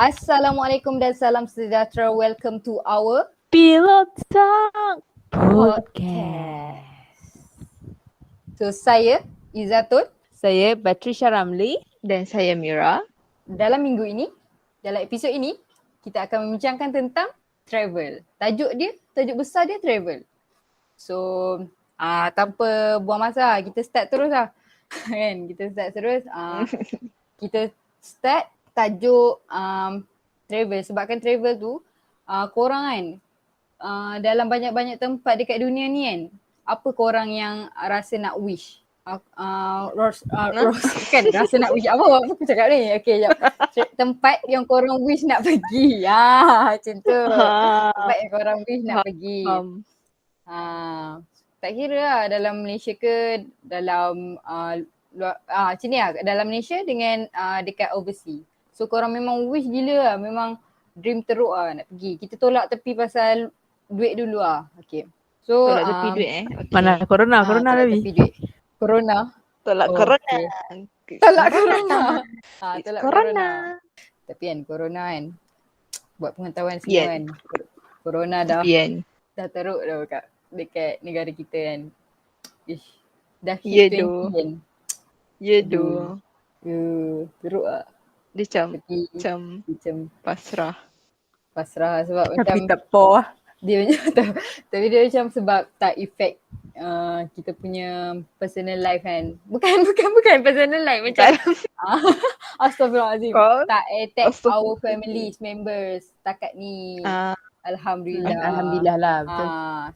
Assalamualaikum dan salam sejahtera. Welcome to our Pilot Talk podcast. So saya Izzatul. Saya Patricia Ramli. Dan saya Mira. Dalam minggu ini, dalam episod ini, kita akan membincangkan tentang travel. Tajuk besar dia travel. So tanpa buang masa, kita start terus lah. Kan? Kita start terus. Kita start tajuk travel. Sebabkan travel tu korang kan dalam banyak-banyak tempat dekat dunia ni kan, apa korang yang rasa nak wish? Kan rasa nak wish apa aku cakap ni? Okay, jap. Tempat yang korang wish nak pergi. Macam tu. Tempat yang korang wish nak pergi. Tak kira lah dalam Malaysia ke dalam macam ni lah, dalam Malaysia dengan dekat overseas. So korang memang wish gila lah, memang dream teruk lah nak pergi. Kita tolak tepi pasal duit dulu lah. Okay. So Tolak tepi duit Okay. Mana corona tolak lagi. tepi duit. Corona. Tolak corona. Okay. Tolak corona. Tolak Corona. Tapi kan corona kan, buat pengetahuan semua kan, corona dah teruk dah dekat negara kita kan. Dah hit 20 kan. Ya doh. Teruk lah. Dia macam pasrah sebab Tapi macam tak apa. dia tapi dia macam sebab tak effect kita punya personal life kan. Bukan personal life macam Astaghfirullahalazim. Tak attack our families members setakat ni. Alhamdulillah lah. Betul.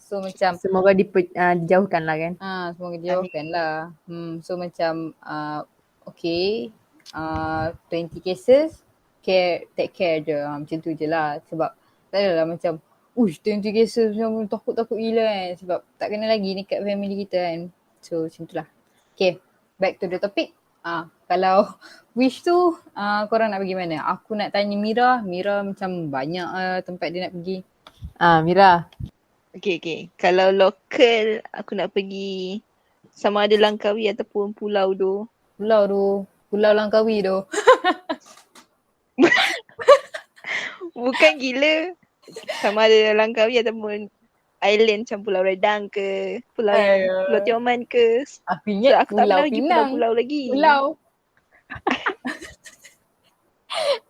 So macam Semoga dijauhkan lah kan. semoga dijauhkan lah. So macam okay, 20 cases, take care je. Macam tu je lah. Sebab tak adalah macam 20 cases macam takut-takut gila kan. Sebab tak kena lagi ni kat family kita kan. So macam tu lah. Okay, back to the topic. Kalau wish tu korang nak pergi mana? Aku nak tanya Mira. Mira macam banyak tempat dia nak pergi. Mira. Okay. Kalau lokal aku nak pergi sama ada Langkawi ataupun Pulau tu. Pulau Langkawi tu. Bukan gila. Sama ada Langkawi ataupun island macam Pulau Redang ke, Pulau Tioman ke. Aku ingat aku tak Pulau pernah pergi Pinang. pulau-pulau lagi. Pulau.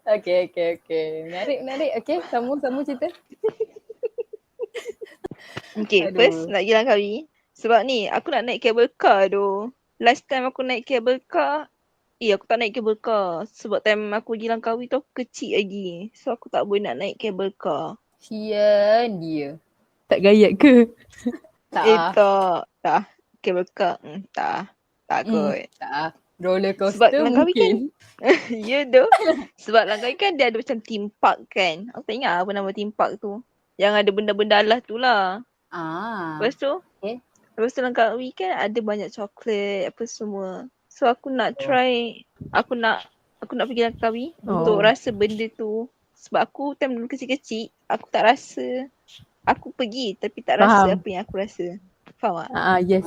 Okay. Menarik. Okay, sambung cerita. Okay, first nak pergi Langkawi. Sebab ni aku nak naik cable car tu. Last time aku naik cable car, aku tak naik cable car. Sebab time aku pergi Langkawi tu aku kecil lagi. So aku tak boleh nak naik cable car. Sian dia. Tak gayat ke? Tak. Cable car. Tak kot. Tak. Roller Sebab coaster Langkawi mungkin. Ya doh. Sebab Langkawi kan dia ada macam theme park kan. Aku tak ingat apa nama theme park tu. Yang ada benda-benda alas tu lah. Lepas tu Langkawi kan ada banyak coklat apa semua. So aku nak try, aku nak pergi Langkawi untuk rasa benda tu. Sebab aku time dulu kecil-kecil, aku tak rasa. Aku pergi tapi tak rasa apa yang aku rasa. Faham tak? Yes.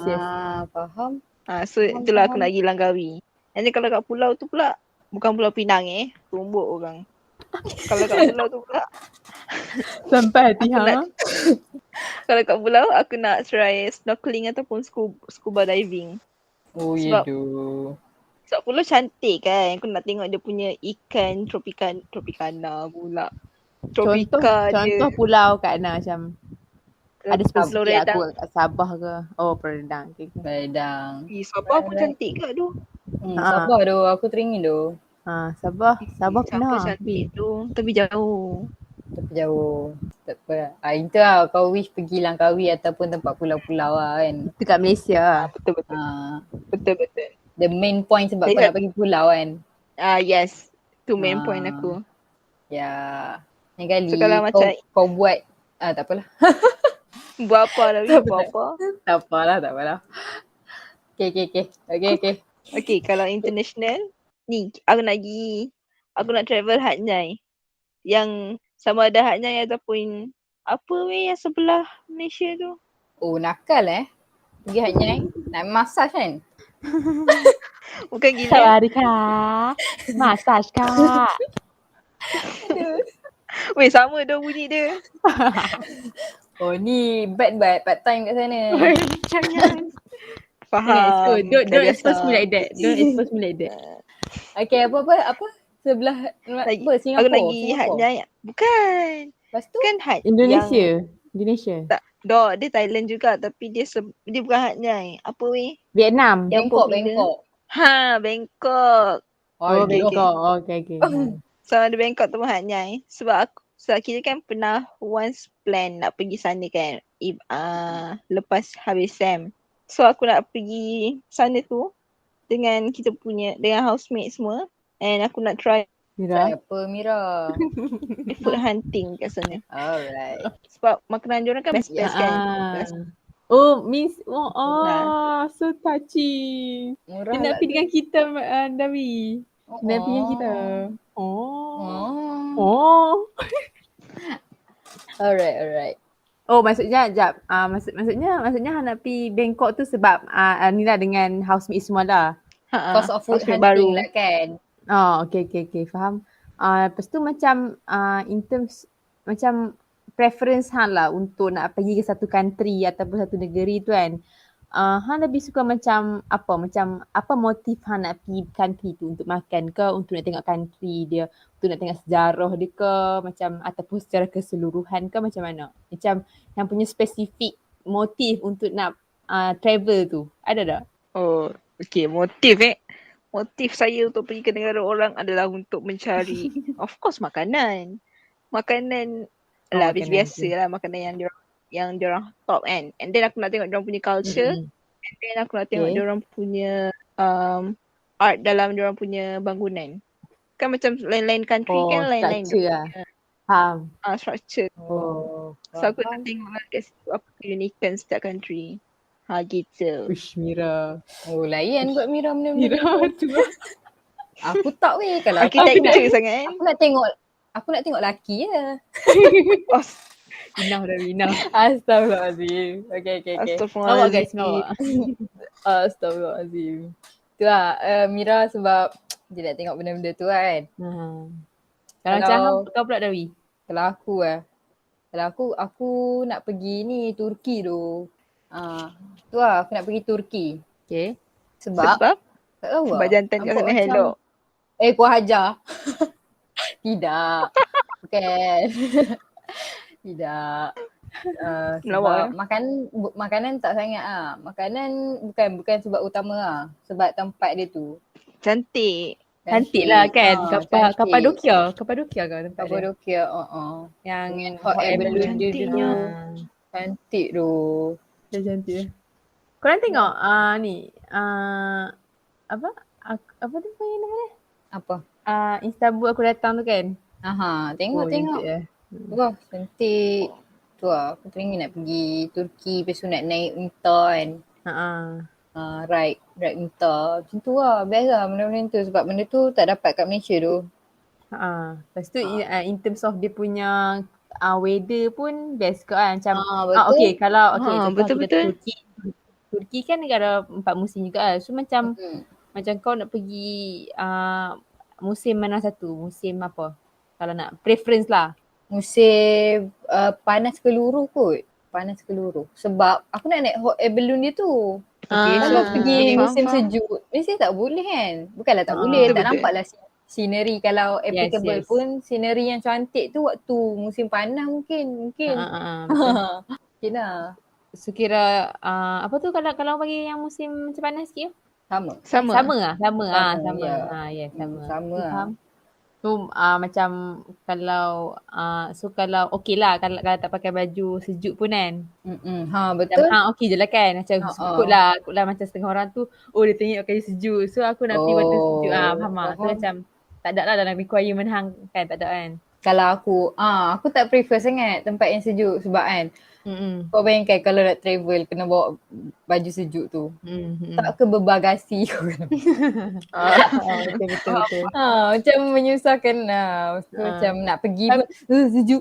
Faham. So itulah aku nak pergi Langkawi. And then kalau kat pulau tu pula, bukan Pulau Pinang tumbuk orang. Kalau kat pulau tu pula Sampai hati kalau kat pulau aku nak try snorkeling ataupun scuba diving. Ya tu. Sebab pulau cantik kan. Aku nak tengok dia punya ikan tropicana pula. Contoh pulau kat mana macam ada spesifik aku kat Sabah ke? Peredang. Padang. Sabah pun cantik kat tu. Sabah tu aku teringin tu. Sabah pernah. Cantik tu tapi jauh. Tak apa. Itu lah kau wish pergi Langkawi ataupun tempat pulau-pulau lah kan. Itu kat Malaysia. Betul. The main point sebab kau nak pergi pulau kan. Yes. Tu main point aku. Ya. Ni kali so, kalau kau buat tak apalah. Buat apa lagi? Tak apalah. Okay. Okay, kalau international ni aku nak travel Hat Nyai. Yang sama ada Hat Nyai ataupun apa yang sebelah Malaysia tu. Nakal pergi Hat Nyai. Nak massage kan? Bukan gila. Sawadee kak. Massage kak. Weh, sama dah bunyi dia. Oh ni bad part time kat sana. Jangan. Faham. Don't expose me like that. Don't expose me like that. Okay, apa? Sebelah Lagi, apa? aku lagi Singapore. Hatnya. Bukan. Lepas tu Kan Hat Indonesia. tak. Dia Thailand juga tapi dia bukan Hatnya. Apa weh? Vietnam. Yang Bangkok. Bangkok. Oh, Okay. Bangkok. Okay. So ada Bangkok tu Hatnya. Sebab kita kan pernah once plan nak pergi sana kan. Lepas habis SEM. So aku nak pergi sana tu dengan housemate semua. And aku nak try Mira. Apa Mira? food hunting kat sana. Alright. Sebab makanan diorang kan best kan. Oh, means so touching. Murah Dia nak pergi dengan kita, Dawi. Nak pergi dengan kita. Alright. Oh, maksudnya jap. Maksudnya hang nak pergi Bangkok tu sebab ni lah dengan housemate semua lah. Cost of food hunting baru lah kan. Oh, okay. Faham. Lepas tu macam in terms macam preference hang lah untuk nak pergi ke satu country ataupun satu negeri tu kan. Hang lebih suka macam apa motif hang nak pergi country tu, untuk makan ke, untuk nak tengok country dia, untuk nak tengok sejarah dia ke, macam ataupun secara keseluruhan ke, macam mana? Macam yang punya spesifik motif untuk nak travel tu. Ada tak? Oh, okay. Motif saya untuk pergi ke negara orang adalah untuk mencari of course makanan lah biasa lah, makanan yang diorang top kan, and then aku nak tengok diorang punya culture, and then aku nak tengok diorang punya art dalam diorang punya bangunan. Kan macam lain-lain country kan lain-lain structure lah. Faham. Structure. So aku nak tengok lah kat situ apa keunikan setiap country. Gitu. Uish, Mira. Oh layan buat Mira benda-benda. Mira tu. Aku tak weh kalau architecture sangat. Aku nak tengok laki je. Enough. Astaghfirullahalazim. Okay. Awak guys, awak. Astaghfirullahalazim. Tu lah Mira sebab dia nak tengok benda-benda tu kan. Kalau macam kau pula Dawi? Kalau aku nak pergi ni Turki tu. Tu lah aku nak pergi Turki. Okay. Sebab? Tak tahu sebab jantan kat sana hello. Kau hajar. Tidak. Bukan. Tidak. Sebab makanan tak sangat lah. Makanan bukan sebab utama lah. Sebab tempat dia tu. Cantik lah kan. Kapadokia kan tempat dia. Kapadokia. Yang hot air balloon dia tu. Cantik tu. Dia cantik. Korang tengok ni apa tu panggil nama dia? Apa? Istanbul aku datang tu kan. Tengok. Wah, cantik. Tu lah, aku teringin nak pergi Turki, lepas tu nak naik unta kan. Ride unta. Macam tu lah, best lah benda-benda tu sebab benda tu tak dapat kat Malaysia tu. Lepas tu in terms of dia punya weather pun best ke kan. Macam betul. Betul. Turki kan negara 4 musim juga lah. So macam kau nak pergi musim mana satu? Musim apa? Kalau nak preference lah. Musim panas keluruh kot. Sebab aku nak naik hot air balloon dia tu. Kalau pergi musim sejuk, mesti tak boleh kan? Bukanlah tak boleh, tak nampak lah scenery. Kalau applicable pun scenery yang cantik tu waktu musim panas mungkin. Mungkin lah. So kira apa tu kalau bagi yang musim macam panas sikit? Sama. Yes, sama. Faham. So macam kalau okey lah kalau tak pakai baju sejuk pun kan. Betul. Macam okey je lah kan. Macam ikutlah macam setengah orang tu dia tengok pakai sejuk. So aku nak pergi waktu sejuk. Faham tak? So macam tak ada lah dalam requirement hang kan, tak ada kan. Kalau aku tak prefer sangat tempat yang sejuk sebab kan kau bayangkan kalau nak travel kena bawa baju sejuk tu. Tak ke berbagasi kau kena. Betul. Macam menyusahkan lah. Macam nak pergi pun sejuk.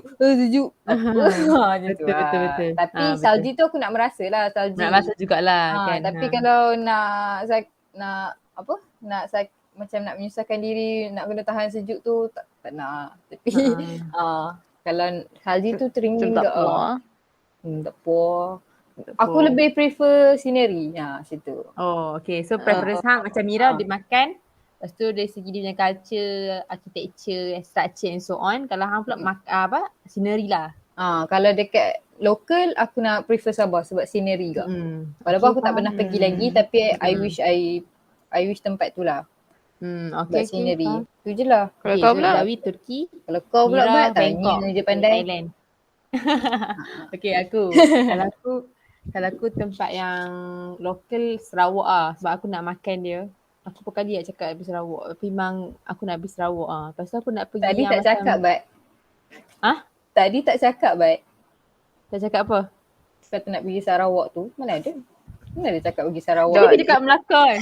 Macam tu. Betul. Tapi salji tu aku nak merasa lah salji. Nak rasa jugalah kan. Tapi kalau nak macam nak menyusahkan diri, nak kena tahan sejuk tu tak nak. Tapi kalau Haldi tu terima Macam juga. tak puas. Tak puas. Aku lebih prefer scenery. Situ. Oh, okay. So preference hang macam Mira dia makan. Lepas tu dari segi dia punya culture, architecture, structure and so on. Kalau hang pula scenery lah. Kalau dekat local aku nak prefer Sabah sebab scenery juga. Walaupun aku tak pernah pergi lagi tapi I wish tempat tu lah. Okay, scenery. faham. Tu je lah. Kalau kau pula? Dawi Turki. Kalau kau pula Mira, Bat, Bangkok, tanya je pandai. Thailand. Okay, kalau aku tempat yang local Sarawak sebab aku nak makan dia. Aku pun kali nak cakap pergi Sarawak. Tapi memang aku nak pergi Sarawak Lepas tu aku nak pergi Tadi yang tak macam cakap Bat. Tadi tak cakap Bat. Tak cakap apa? Kata nak pergi Sarawak tu. Mana ada? Mana ada cakap pergi Sarawak? Dia pergi dekat Melaka kan?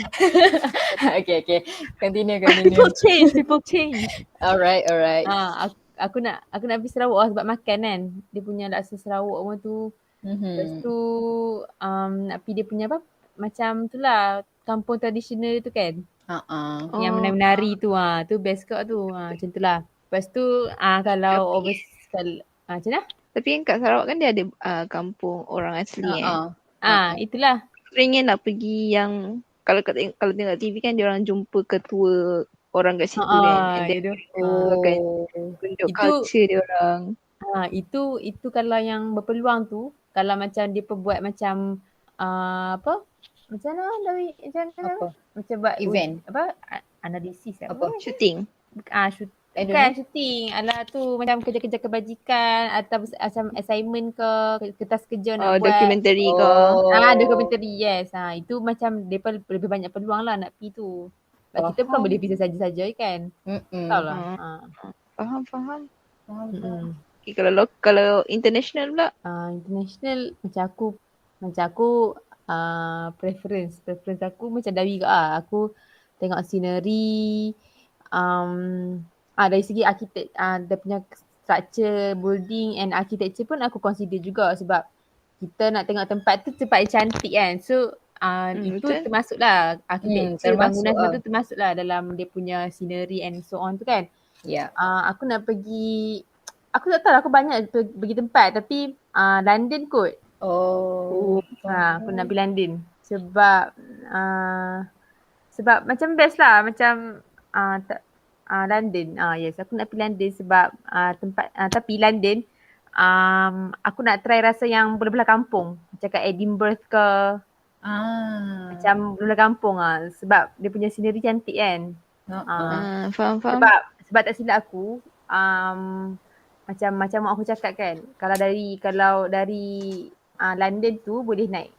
Okay. Continue. People change. Alright. Aku nak pergi Sarawak sebab makan kan. Dia punya laksa Sarawak pun tu. Lepas tu nak pergi dia punya macam tu lah kampung tradisional tu kan. Yang menari-menari tu tu best kat tu. Macam tu lah. Lepas tu kalau overseas macam mana? Tapi yang kat Sarawak kan dia ada kampung orang asli Itulah. Pengen nak pergi yang kalau tengok TV kan dia orang jumpa ketua orang kat situ kan. And then akan tunjuk culture dia orang. Itu kalau yang berpeluang tu, kalau macam dia buat macam macam mana Dawi? Macam buat event. Analisis Shooting. Bukan shooting. Alah tu macam kerja-kerja kebajikan atau macam assignment ke kertas kerja nak buat. Dokumentari ke. Dokumentari yes. Itu macam mereka lebih banyak peluang lah nak pergi tu. Sebab kita bukan boleh pergi saja-saja kan. Tahu lah. Faham. Okay, kalau international pula? International macam aku preference aku macam Dawi ke aku tengok scenery dari segi arkitek dia punya structure, building and architecture pun aku consider juga sebab kita nak tengok tempat tu tempat yang cantik kan. So itu termasuklah architecture bangunan semua tu termasuklah dalam dia punya scenery and so on tu kan. Aku nak pergi, aku tak tahu lah, aku banyak pergi tempat tapi London kot. Aku nak pergi London sebab macam best lah macam London. Yes, aku nak pergi London sebab tempat tapi London aku nak try rasa yang belah-belah kampung. Macam kat Edinburgh ke. Macam belah kampung sebab dia punya scenery cantik kan. Faham. Sebab tak silap aku macam mak aku cakap kan, kalau dari London tu boleh naik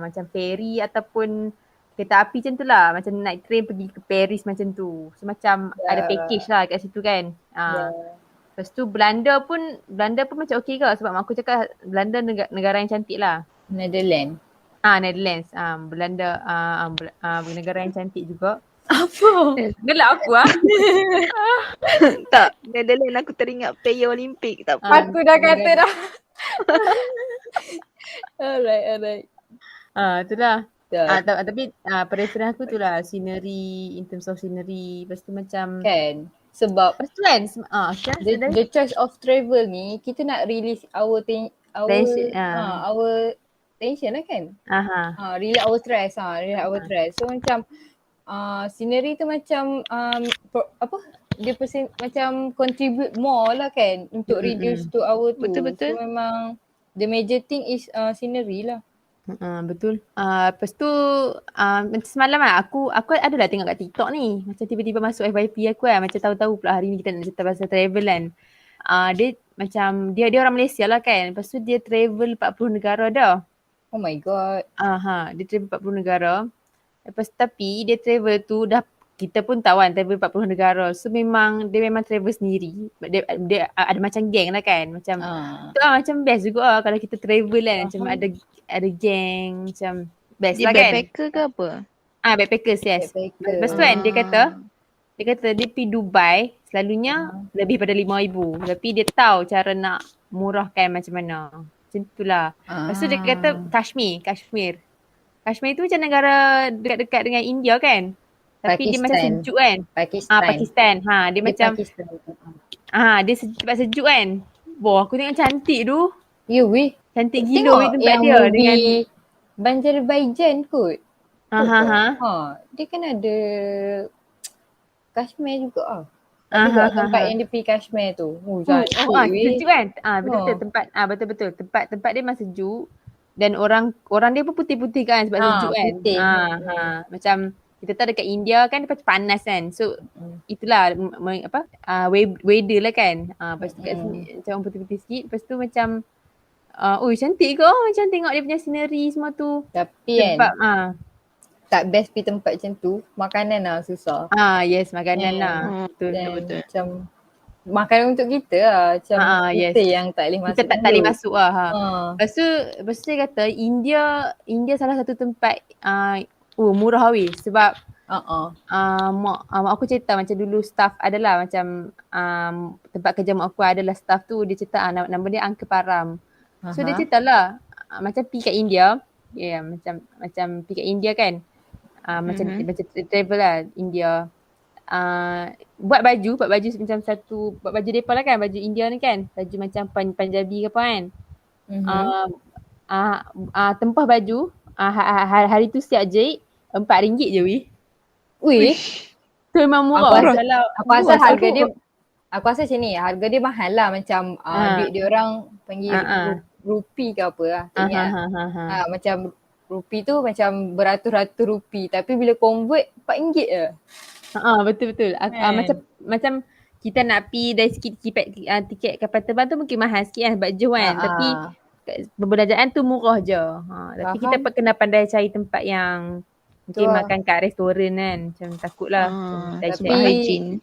macam ferry ataupun kereta api macam tu lah. Macam naik train pergi ke Paris macam tu. So macam ada package lah kat situ kan. Lepas tu Belanda pun macam okey ke sebab mak aku cakap Belanda negara yang cantik lah. Netherlands. Netherlands. Belanda negara yang cantik juga. Apa? Gelak aku Tak, Netherlands aku teringat player Olimpik tak apa. Aku dah kata dah. Alright. Itulah. Tapi preference aku tu lah scenery, in terms of scenery. Lepas tu macam kan sebab lepas tu kan the choice of travel ni kita nak release our tension lah kan. Release our stress so macam scenery tu macam dia macam contribute more lah kan untuk reduce to our tu. Betul. So memang the major thing is scenery lah. Betul. Lepas tu macam semalam aku adalah tengok kat TikTok ni. Macam tiba-tiba masuk FYP aku kan. Macam tahu-tahu pula hari ni kita nak cerita pasal travel kan. Dia macam dia orang Malaysia lah kan. Lepas tu dia travel 40 negara dah. Oh my god. Dia travel 40 negara. Lepas tapi dia travel tu dah, kita pun tahu kan travel 40 negara. So dia memang travel sendiri. Dia ada macam geng lah kan. Macam tu macam best juga lah kalau kita travel kan. Macam ada geng macam best dia lah kan. Dia backpacker ke apa? Backpackers yes. Lepas tu kan dia kata dia pergi Dubai selalunya lebih pada 5,000. Tapi dia tahu cara nak murahkan macam mana. Macam tu lah. Lepas tu dia kata Kashmir tu macam negara dekat-dekat dengan India kan. Tapi dia macam Pakistan. sejuk kan. Pakistan. Pakistan. Dia Dia macam Pakistan. dia tempat sejuk kan. Wah, aku tengok cantik tu. Ya weh. Cantik gila Tengok weh tempat yang dia movie dengan Banjarbajan kot. Dia kan ada Kashmir juga Tapi kat tempat yang dia pergi Kashmir tu. Cantik weh. sejuk kan? Betul-betul tempat betul-betul tempat dia memang sejuk dan orang dia pun putih-putih kan sebab sejuk kan. Putih. Macam kita tahu dekat India kan dia macam panas kan. So itulah weather lah kan. Lepas tu kat sini macam orang putih-putih sikit. Lepas tu macam cantik ke macam tengok dia punya scenery semua tu. Tapi sebab tak best pergi tempat macam tu, makanan lah susah. Yes, makanan lah. Betul. Macam makanan untuk kita lah. Macam kita yang tak boleh masuk. Kita tak boleh masuk lah. Lepas tu dia kata India salah satu tempat murah weh. Sebab mak aku cerita macam dulu staff adalah macam tempat kerja mak aku adalah staff tu, dia cerita nama dia Uncle Param. So dia cerita lah macam pergi kat India. Macam pergi kat India kan. Macam travel lah India. Buat baju macam satu, buat baju depa lah kan, baju India ni kan, baju macam Punjabi ke apa kan. Tempah baju hari tu siap jahit RM4 je weh. Tu memang murah. Aku rasa harga dia aku rasa macam ni, harga dia mahal lah macam duit dia orang panggil rupi ke apa lah. Macam rupi tu macam beratus-ratus rupi tapi bila convert RM4 je. Betul-betul. Macam kita nak pergi dari sikit tiket kapal terbang tu mungkin mahal sikit kan sebab jauh kan. Tapi perbelanjaan tu murah je. Tapi kita kena pandai cari tempat yang mungkin makan kat restoran kan. Macam takutlah. Tapi hygiene.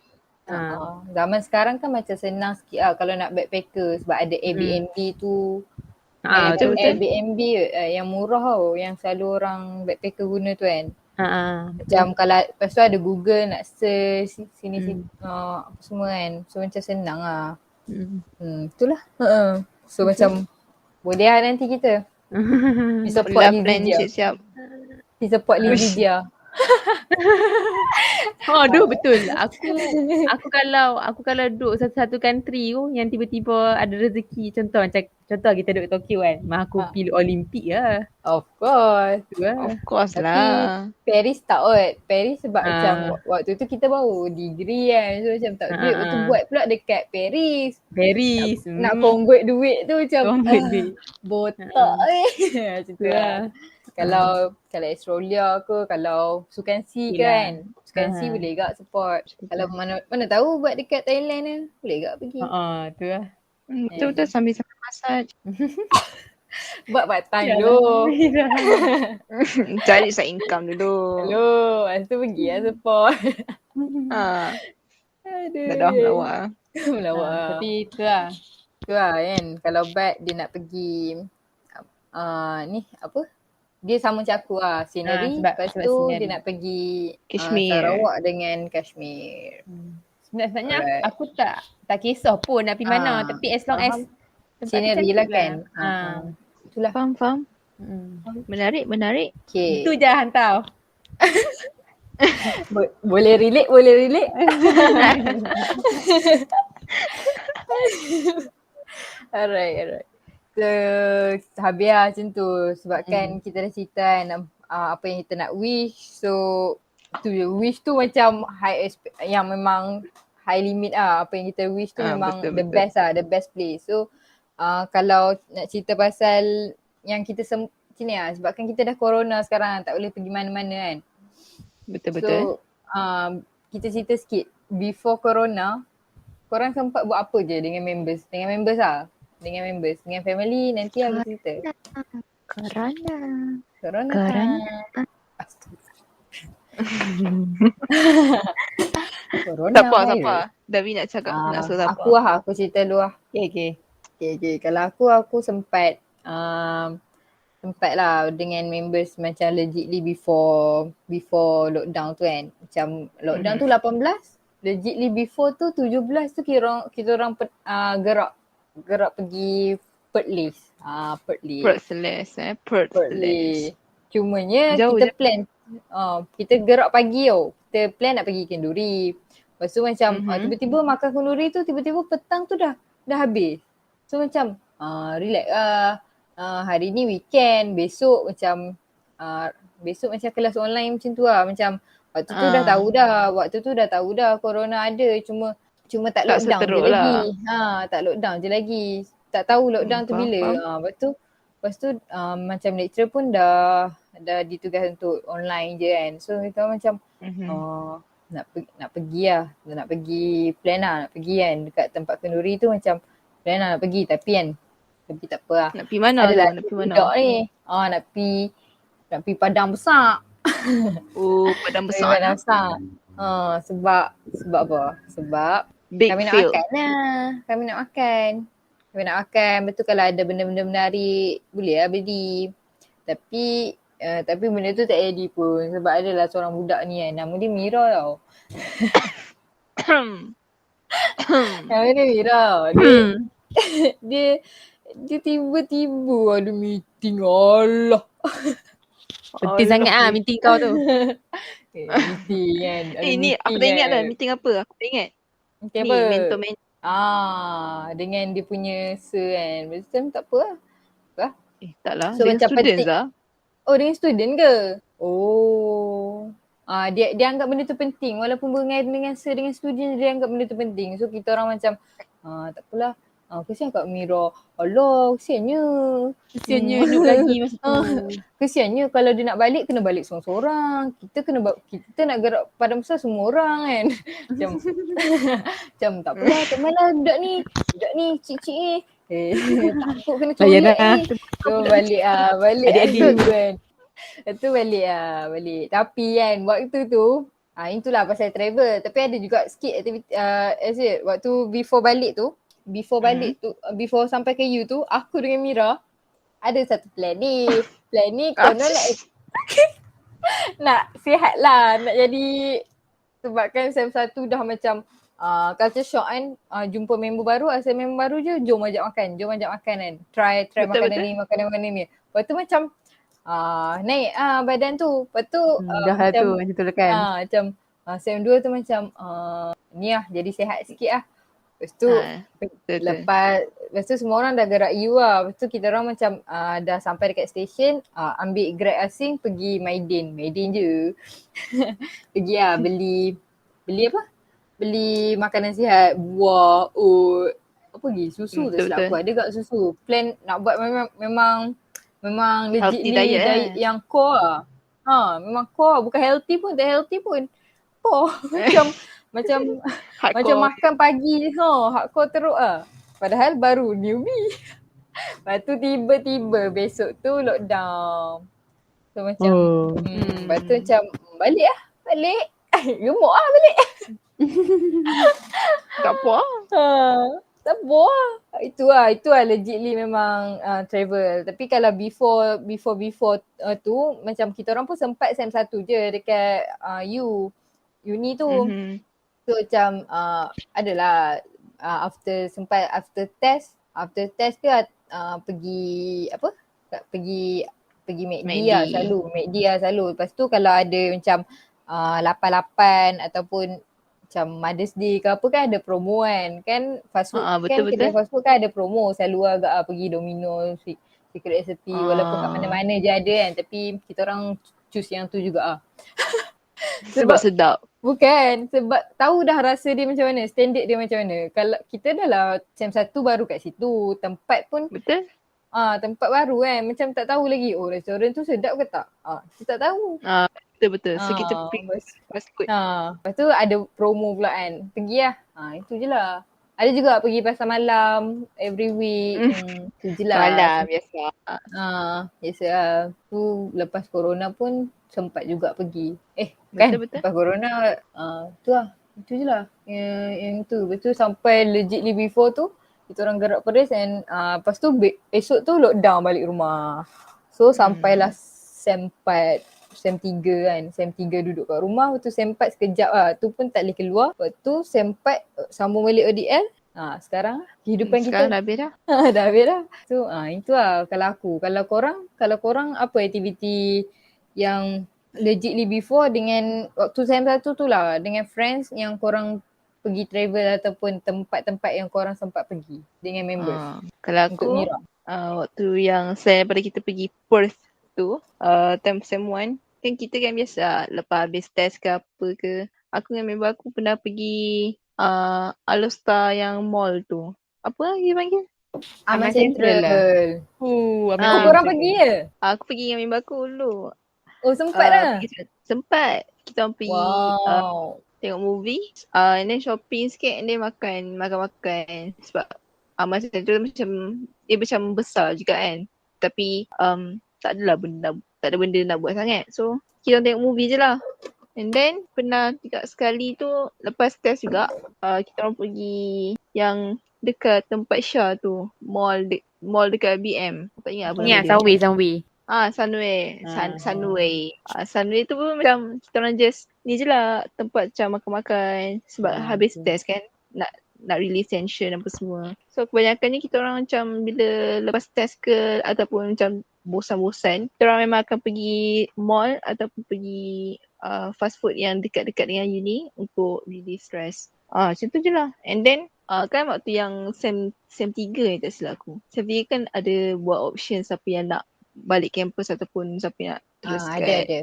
Zaman sekarang kan macam senang sikit lah kalau nak backpacker sebab ada Airbnb tu. Betul-betul. Airbnb yang murah tau yang selalu orang backpacker guna tu kan. Macam kalau lepas tu ada Google nak search sini apa semua kan. So macam senang lah. Itulah. So macam boleh lah nanti kita. Di support Lidia. Siap-siap. Di support Lidia. Betul. Aku kalau duduk satu country tu yang tiba-tiba ada rezeki, contoh kita duduk Tokyo kan, aku pilih Olimpik lah. Of course. Of course Tapi lah. Paris tak Paris sebab macam waktu tu kita baru degree kan. So macam tak duit. Waktu buat pula dekat Paris. Nak convert duit tu macam botak macam tu lah. Kalau Australia ke, kalau Sukansi kan. Sukansi boleh gak support. Kalau mana tahu buat dekat Thailand ni, boleh gak pergi. Tu lah. Betul-betul sambil massage. Buat part time dulu. Cari side income dulu. Lepas tu pergi lah support. Aduh. Dah melawak. Tapi tu lah kan. Kalau Bat dia nak pergi ni apa? Dia sama macam aku lah, scenery. Lepas tu dia nak pergi Sarawak dengan Kashmir. Sebenarnya aku tak kisah pun nak pergi mana. Tapi as long as scenery lah kan. Itulah. Faham. Menarik. Okay. Itu je hantar. Boleh relate. Alright. So habis lah macam tu sebab kan kita dah cerita kan apa yang kita nak wish. So tu wish tu macam yang memang high limit lah. Apa yang kita wish tu memang betul. Best lah, the best place. So kalau nak cerita pasal yang kita sini lah sebab kan kita dah corona sekarang, tak boleh pergi mana-mana kan. Betul. So kita cerita sikit, before corona korang sempat buat apa je dengan members lah. Dengan family nanti aku cerita. Corona. Corona. Siapa? Davi nak cakap nak suruh siapa? Aku cerita dulu lah. Okay. Kalau aku sempat lah dengan members macam legitly before lockdown tu kan. Macam lockdown tu 18, legitly before tu 17 tu kita orang gerak pergi Perth Lake. Cumanya jauh kita plan. Kita gerak pagi tau. kita plan nak pergi kenduri. Lepas tu macam tiba-tiba makan kenduri tu tiba-tiba petang tu dah habis. So macam relax lah. Hari ni weekend, besok macam kelas online macam tu lah. Macam waktu tu dah tahu dah corona ada, cuma tak lockdown je lagi. Tak lockdown je lagi. Tak tahu lockdown tu bila. Lepas tu macam lecturer pun dah ditugas untuk online je kan. So kita macam nak pergi lah. Nak pergi plan lah nak pergi kan dekat tempat kenduri tu, macam plan lah nak pergi tapi tak apa lah. Nak pergi mana? Adalah Nak pergi mana? ni. Nak pergi Padang Besar. Oh, Padang Besar. Padang Besar. Sebab apa? Sebab Big kami nak field. makan lah. Kami nak makan. Betul kalau ada benda-benda menarik boleh lah beli. Tapi benda tu tak jadi pun sebab adalah seorang budak ni kan. Nama dia Mira tau. Nama dia Mira. Dia tiba-tiba ada meeting. Allah. Penting sangat lah meeting kau tu. Meeting kan. Ni aku tak ingat lah meeting apa. Aku tak ingat. Meeting Ni apa? mentor Dengan dia punya sir kan. Macam tak apa lah. Tak lah. So, Dengan macam students penting. lah. Oh, dengan student ke? Oh. Dia anggap benda tu penting. Walaupun berkaitan dengan sir, dengan student, dia anggap benda tu penting. So kita orang macam tak apalah. Kesian Kak Mira. Allah, kesiannya Duduk lagi masa tu. Kesiannya kalau dia nak balik, kena balik seorang-seorang. Kita nak gerak Padang Besar semua orang kan. Macam tak apalah, tak malah budak ni, cik-cik ni. Takut kena colek ni. So balik Adik-adik tu kan. Itu balik. Tapi kan waktu tu, itulah pasal travel. Tapi ada juga sikit aktiviti, waktu before balik tu, before sampai ke U tu, aku dengan Mira ada satu plan ni. Plan ni konon nak sihat lah, nak jadi, sebab kan SEM 1 dah macam culture shock kan, jumpa member baru, asal member baru je jom ajak makan kan. Try makanan ni. Lepas tu macam naik badan tu. Lepas tu dah macam tu lah kan. Macam SEM 2 tu macam ni lah jadi sihat sikit lah. Lepas tu lepas tu semua orang dah gerak U lah. Lepas tu kita orang macam dah sampai dekat stesen, ambil Grab asing pergi Maidin je. Pergi lah beli apa? Beli makanan sihat, buah, oat, apa lagi? Susu tak silap aku, ada kat susu. Plan nak buat memang legit ni diet yang core lah. Memang core, bukan healthy pun, tak healthy pun. Core. Macam makan pagi hardcore teruk lah. Padahal baru newbie. Lepas tu tiba-tiba besok tu lockdown. So macam lepas tu macam balik. Gemuk lah balik. Tak apa lah. Tak apa lah. Itu lah legitly memang travel. Tapi kalau before tu macam kita orang pun sempat SEM 1 je dekat uni tu. So macam adalah after test ke pergi MACD lah selalu. Lepas tu kalau ada macam 88 ataupun macam Mother's Day ke apa kan ada promo kan fast food kan, kedai fast food kan ada promo selalu agak pergi Domino's, Secret Recipe, walaupun kat mana-mana je ada kan, tapi kita orang choose yang tu juga sebab sedap. Bukan, sebab tahu dah rasa dia macam mana, standard dia macam mana. Kalau kita dah lah SEM 1 baru kat situ, tempat pun betul. Tempat baru kan, macam tak tahu lagi restoran tu sedap ke tak. Kita tak tahu. Betul. So kita pergi fast food. Lepas tu ada promo pula kan. Pergi lah. Itu je lah. Ada juga pergi pasar malam every week. Itu je lah. Malam biasa. Biasa lah. Tu lepas corona pun sempat juga pergi. Betul. Lepas corona tu lah. Itu je lah. Yang tu. Lepas tu sampai legitly before tu kita orang gerak Perlis and lepas tu esok tu lockdown balik rumah. So sampailah SEM 4, SEM 3 kan. SEM 3 duduk kat rumah, lepas tu SEM 4 sekejap lah. Tu pun tak boleh keluar. Lepas tu SEM 4 sambung balik ODL. Sekarang kehidupan sekarang kita dah habis dah. dah habis dah. So itu lah kalau aku. Kalau korang apa aktiviti yang legitly before dengan waktu SEM 1 tu lah, dengan friends yang korang pergi travel ataupun tempat-tempat yang korang sempat pergi dengan members Kalau untuk aku, Mira. waktu yang selain daripada kita pergi Perth tu, time SEM 1, kan kita kan biasa lepas habis test ke apa ke, aku dengan member aku pernah pergi Alostar yang mall tu. Apa dia panggil? Aman Aman Central lah. Central. Aman Oh, Ah, korang Central. pergi ke? Aku pergi dengan member aku dulu. Oh, sempat dah. Sempat. Kita orang pergi Wow. tengok movie, and then shopping sikit, and then makan. Sebab Aman Central macam, dia macam besar juga kan. Tapi tak ada benda nak buat sangat. So, kita orang tengok movie je lah. And then, pernah juga sekali tu, lepas test juga, kita orang pergi yang dekat tempat Syah tu, mall dekat BM. Tak ingat apa Ni nama dia. Sunway. Sunway. Sunway. Sunway tu pun macam kita orang just ni je lah, tempat macam makan-makan sebab habis test kan, nak release tension apa semua. So kebanyakannya kita orang macam bila lepas test ke ataupun macam bosan-bosan, kita orang memang akan pergi mall ataupun pergi fast food yang dekat-dekat dengan uni untuk release stress. Macam tu je lah. And then kan waktu yang SEM 3 tak silap aku. SEM 3 kan ada buat option siapa yang nak balik kampus ataupun siapa yang nak teruskan. Ada.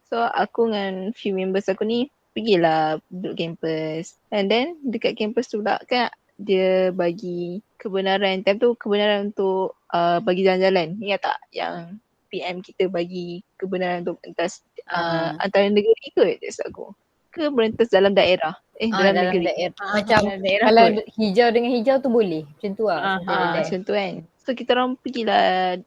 So aku dengan few members aku ni pergilah duduk kampus. And then dekat kampus tu pula kan dia bagi kebenaran, time tu kebenaran untuk bagi jalan-jalan. Ingat tak yang PM kita bagi kebenaran untuk rentas antara negeri ke tak silap aku? Ke merentas dalam daerah? Dalam negeri. Daerah. Macam kalau hijau dengan hijau tu boleh. Macam tu lah. Macam tu kan. So kita orang pergilah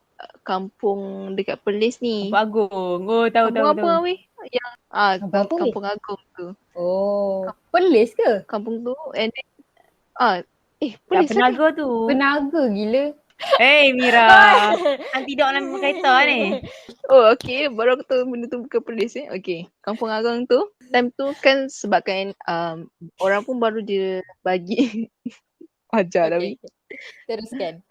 kampung dekat Perlis ni. Kampung Agung. Oh, tahu. Kampung apa weh? Yang Kampung Agung tu. Oh, Perlis ke? Kampung tu, and then Perlis Penaga tu. Penaga gila. Mira. Nanti dok nama kereta ni. Oh, okay. Baru aku tahu benda tu bukan Perlis Okay. Kampung Agung tu, time tu kan sebabkan orang pun baru dia bagi ajar tapi Teruskan.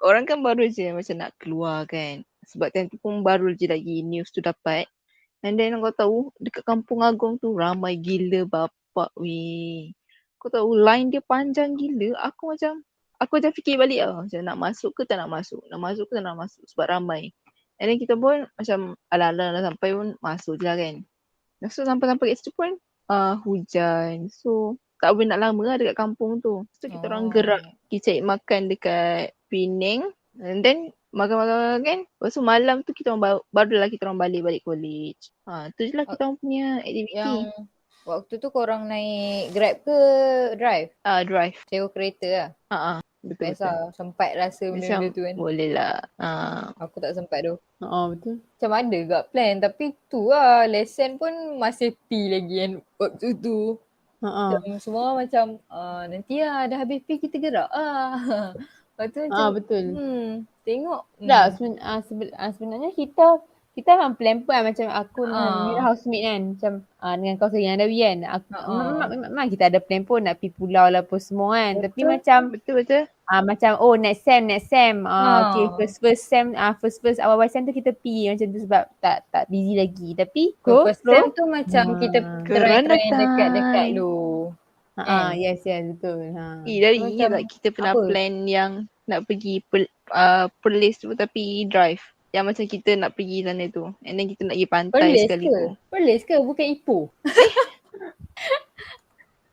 orang kan baru je macam nak keluar kan. Sebab time tu pun baru je lagi news tu dapat. And then kau tahu dekat Kampung Agung tu ramai gila bapak weh. Kau tahu line dia panjang gila. Aku macam fikir balik macam nak masuk ke tak nak masuk. Nak masuk ke tak nak masuk sebab ramai. And then kita pun macam ala-ala dah sampai pun masuk je lah kan. So sampai kat situ pun hujan. So tak boleh nak lama lah dekat kampung tu. So kita orang gerak pergi cari makan dekat Penang. And then makan kan. Lepas tu malam tu kita orang barulah kita orang balik college. Tu je lah kita orang punya aktiviti. Yang waktu tu korang naik Grab ke drive? Drive. Sewa kereta lah. Betul. Sempat rasa benda-benda tu kan. Boleh lah. Aku tak sempat tu. Betul. Macam ada kat plan tapi tu lah lesson pun masih P lagi kan waktu tu. Semua macam nanti lah dah habis P kita gerak Lepas tu macam betul. Tengok. Sebenarnya kita memang plan pun macam aku dengan Mira housemate kan. Macam dengan kau yang ada kan. Memang kita ada plan pun nak pergi pulau lah apa semua kan. Betul. Tapi macam betul. Macam next sem. Okay first sem first awal sem tu kita pergi macam tu sebab tak busy lagi. Tapi first sem tu macam kita try dekat-dekat dulu. Yes betul. Dari ingat tak kita pernah plan yang nak pergi Perlis tu tapi drive. Yang macam kita nak pergi sana tu. And then kita nak pergi pantai sekali tu. Perlis ke? Bukan Ipoh.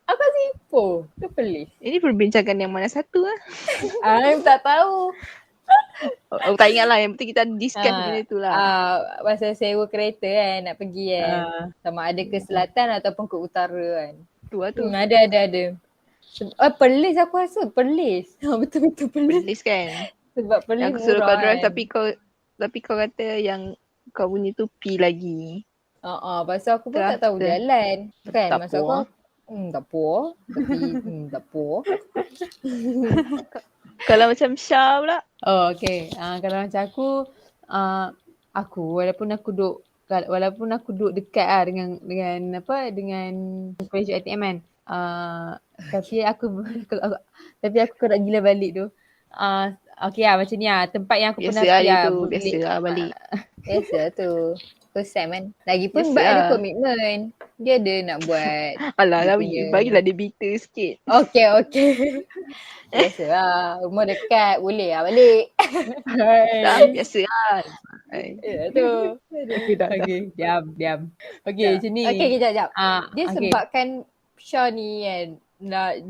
Apa sih Ipoh? Ke Perlis? Ini perbincangan yang mana satu lah? Tak tahu. Aku tak ingat lah. Yang penting kita discuss benda tu lah. Pasal sewa kereta kan nak pergi kan. Sama ada ke selatan ataupun ke utara kan. Tu lah tu. Ada. Perlis aku rasa. Perlis. Betul-betul Perlis. Perlis kan. Sebab Perlis yang aku suruh kau drive kan. tapi kau kata yang kau punya tu P lagi. Pasal aku pun tak tahu jalan. Kan tak masa aku tak puas. Tapi tak puas. Kalau macam Syah pula. Okay. Kalau macam aku walaupun aku duduk dekat dengan college ATM kan. Tapi aku nak gila balik tu. Okay macam ni tempat yang aku pernah pergi tu biasa balik. Biasa tu. first time kan. Lagipun Yes, Bat ada lah. komitmen. Dia ada nak buat Alah dia lah, punya. bagilah dia bitter sikit. Okay. Biasalah. Rumah dekat boleh lah balik. Tak, biasa lah. Ya tu. Okay, dah. Okay, diam. Okay, macam ni. Okay, kejap. Dia okay. sebabkan Syah ni kan,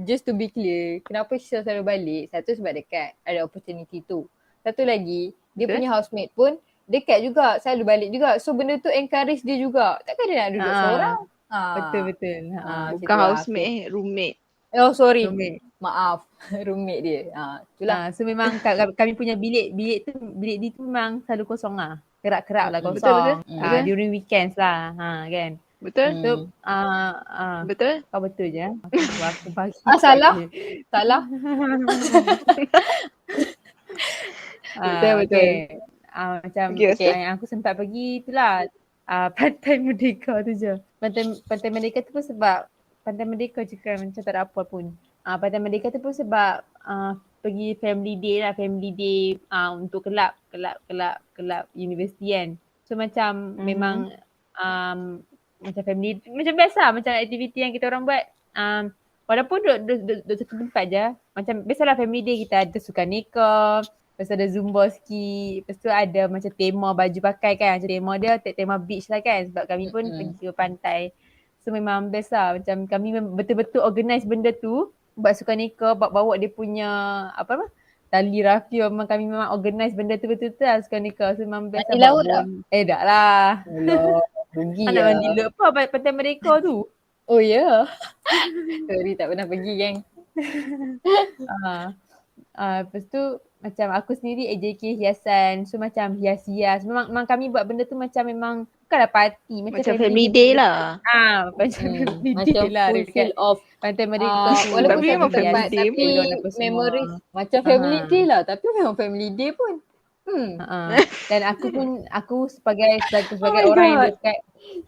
just to be clear, kenapa Syah selalu balik? Satu sebab dekat, ada opportunity tu. Satu lagi, dia Betul. punya housemate pun dekat juga, selalu balik juga. So benda tu encourage dia juga. Takkan dia nak duduk seorang? Betul. Bukan housemate, roommate. Oh sorry, Roommate. maaf. Roommate dia. Itulah. So memang kami punya bilik dia tu memang selalu kosong lah. Kerak-kerak lah kosong. Betul. During weekends lah. Kan. Betul? So, Betul? kau betul je. Aku bagi. Salah? Betul. Okay. Macam yang aku sempat pergi itulah Pantai Merdeka tu je. Pantai Merdeka tu pun sebab Pantai Merdeka je kan macam tak ada apa pun. Pantai Merdeka tu pun sebab pergi family day untuk kelab universiti kan. So macam memang macam family, macam biasa macam aktiviti yang kita orang buat. Walaupun duduk satu tempat je. Macam biasalah family day kita ada sukan neka, lepas tu ada zumba ski, lepas tu ada macam tema baju pakai kan. Macam tema dia tema beach lah kan sebab kami pun pergi ke pantai. So memang biasa macam kami betul-betul organize benda tu. Buat sukan neka, bawa dia punya tali rafi, memang kami memang organize benda tu betul-betul lah sukan neka. So memang biasa mandi laut tak? Tak lah. Allah, rugi nak mandi laut apa Pantai Merdeka tu. Oh ya. Sorry tak pernah pergi geng. Lepas tu macam aku sendiri AJK hiasan. So macam hias-hias. Memang kami buat benda tu macam memang bukanlah party. Macam family day lah. Macam family day lah. Macam full of Pantai Merdeka. walaupun Tapi memang satu tempat, family day tapi pun. memories macam family day lah. Tapi memang family day pun. Dan aku sebagai orang yang duduk dekat,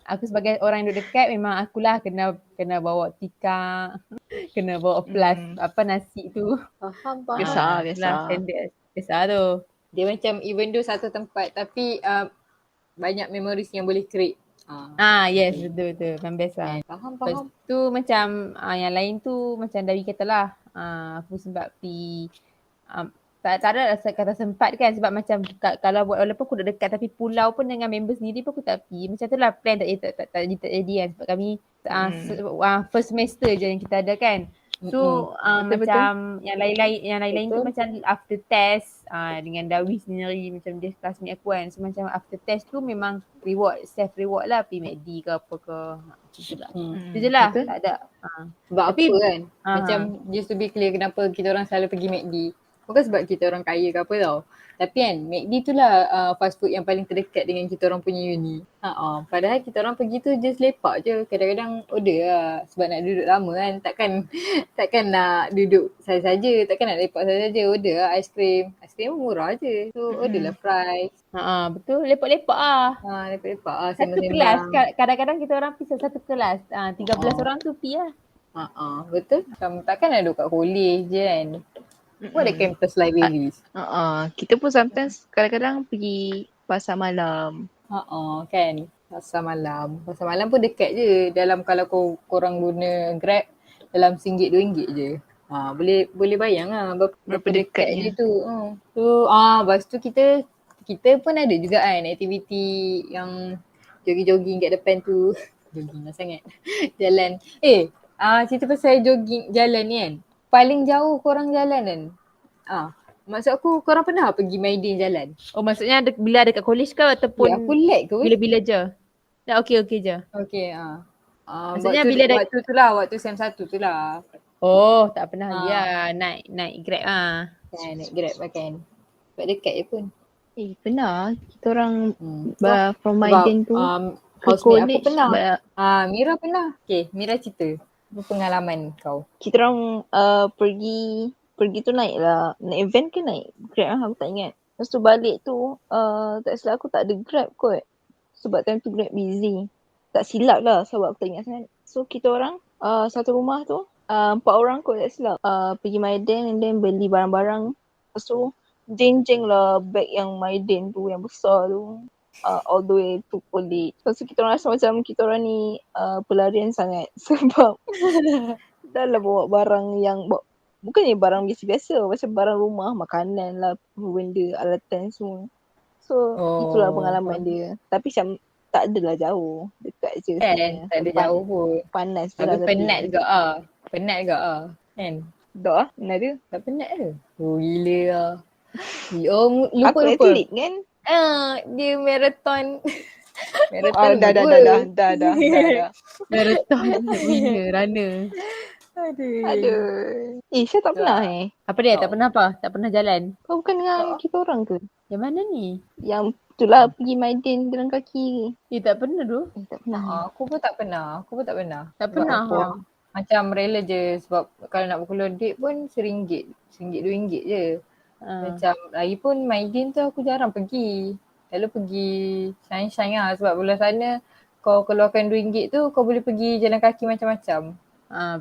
aku sebagai orang yang duduk dekat memang akulah kena bawa tikar, kena bawa plus nasi tu. Faham. Biasa. Standard. Biasa tu. Dia macam even though satu tempat tapi banyak memories yang boleh create. Yes, betul. Memang biasa. Faham. Lepas tu macam yang lain tu macam Dawi kata lah, aku sebab pergi tak ada kata sempat kan sebab macam kalau buat walaupun aku duduk dekat tapi pulau pun dengan member sendiri pun aku tak pergi. Macam tu lah plan tak jadi kan sebab kami first semester je yang kita ada kan. So macam yang lain tu macam after test dengan Dawi sendiri macam dia classmate aku kan. So macam after test tu memang self reward lah pergi McD ke apa ke. Itu je lah. Tak ada. Sebab apa kan? Macam just to be clear kenapa kita orang selalu pergi McD. Bukan sebab kita orang kaya ke apa tau. Tapi kan McD tu lah fast food yang paling terdekat dengan kita orang punya uni. Padahal kita orang pergi tu just lepak je. Kadang-kadang order lah. Sebab nak duduk lama kan. Takkan nak duduk saja-saja. Takkan nak lepak saja-saja. Order lah aiskrim. Aiskrim murah je. So order lah fries. Betul. Lepak-lepak lah. Lepak-lepak lah. Satu kelas. Kadang-kadang kita orang pergi satu kelas. 13 orang tu pergi lah. Betul. Takkan nak duduk kat college je kan. What a campus libraries. Kita pun sometimes kadang-kadang pergi pasar malam. Kan. Pasar malam pun dekat je. Dalam kalau korang guna Grab dalam RM1-RM2 je. Boleh bayang lah berapa dekat je tu. So lepas tu kita pun ada juga kan aktiviti yang jogging-jogging kat depan tu. Jogging lah sangat. Jalan. Cerita pasal jogging jalan ni kan. Paling jauh korang jalan kan? Maksud aku korang pernah pergi Maiden jalan? Oh maksudnya bila ada kat college ke ataupun aku lag ke? Bila-bila je? Dah okey je? Okey. Maksudnya bila waktu tu lah, waktu SEM 1 tu lah. Oh tak pernah lagi lah. Naik Grab lah. Kan, naik Grab lah kan. Sebab dekat je pun. Pernah. Kita orang from Maiden tu ke college. Aku pernah. Mira pernah. Okay, Mira cerita. Apa pengalaman kau? Kita orang pergi tu naik van ke naik Grab lah, aku tak ingat. Lepas tu balik tu tak silap aku tak ada Grab kot. Sebab time tu Grab busy. Tak silap lah sebab aku tak ingat sangat. So kita orang satu rumah tu 4 orang kot tak silap. Pergi Maiden and then beli barang-barang. Lepas tu jeng-jeng lah beg yang Maiden tu yang besar tu. all the way to college. Lepas tu kita orang rasa macam kita orang ni pelarian sangat sebab dah lah bawa barang yang bukannya barang biasa-biasa, macam barang rumah, makanan lah, benda, alatan semua. So itulah pengalaman dia. Tapi macam tak adalah jauh, dekat je Kan, sebenarnya. tak ada jauh pun. Panas je Tapi lah penat juga ah. Penat juga ah. Kan? Dah, mana dia? Tak penat ke? Oh gila lah. Oh lupa. Aku atlet kan? Dia marathon. Dah. Marathon winner, runner. Aduh. Syah tak pernah Apa dia? Tak pernah apa? Tak pernah jalan? Kau bukan dengan kita orang ke? Yang mana ni? Yang itulah pergi Maiden jalan kaki. Tak pernah tu. Tak pernah. Aku pun tak pernah. Tak pernah. Macam rela je sebab kalau nak berkeluar duit pun RM1, RM1, RM2 je. Macam lagipun Maiden tu aku jarang pergi. Lalu pergi shine-shine lah sebab belah sana kau keluarkan RM2 tu kau boleh pergi jalan kaki macam-macam.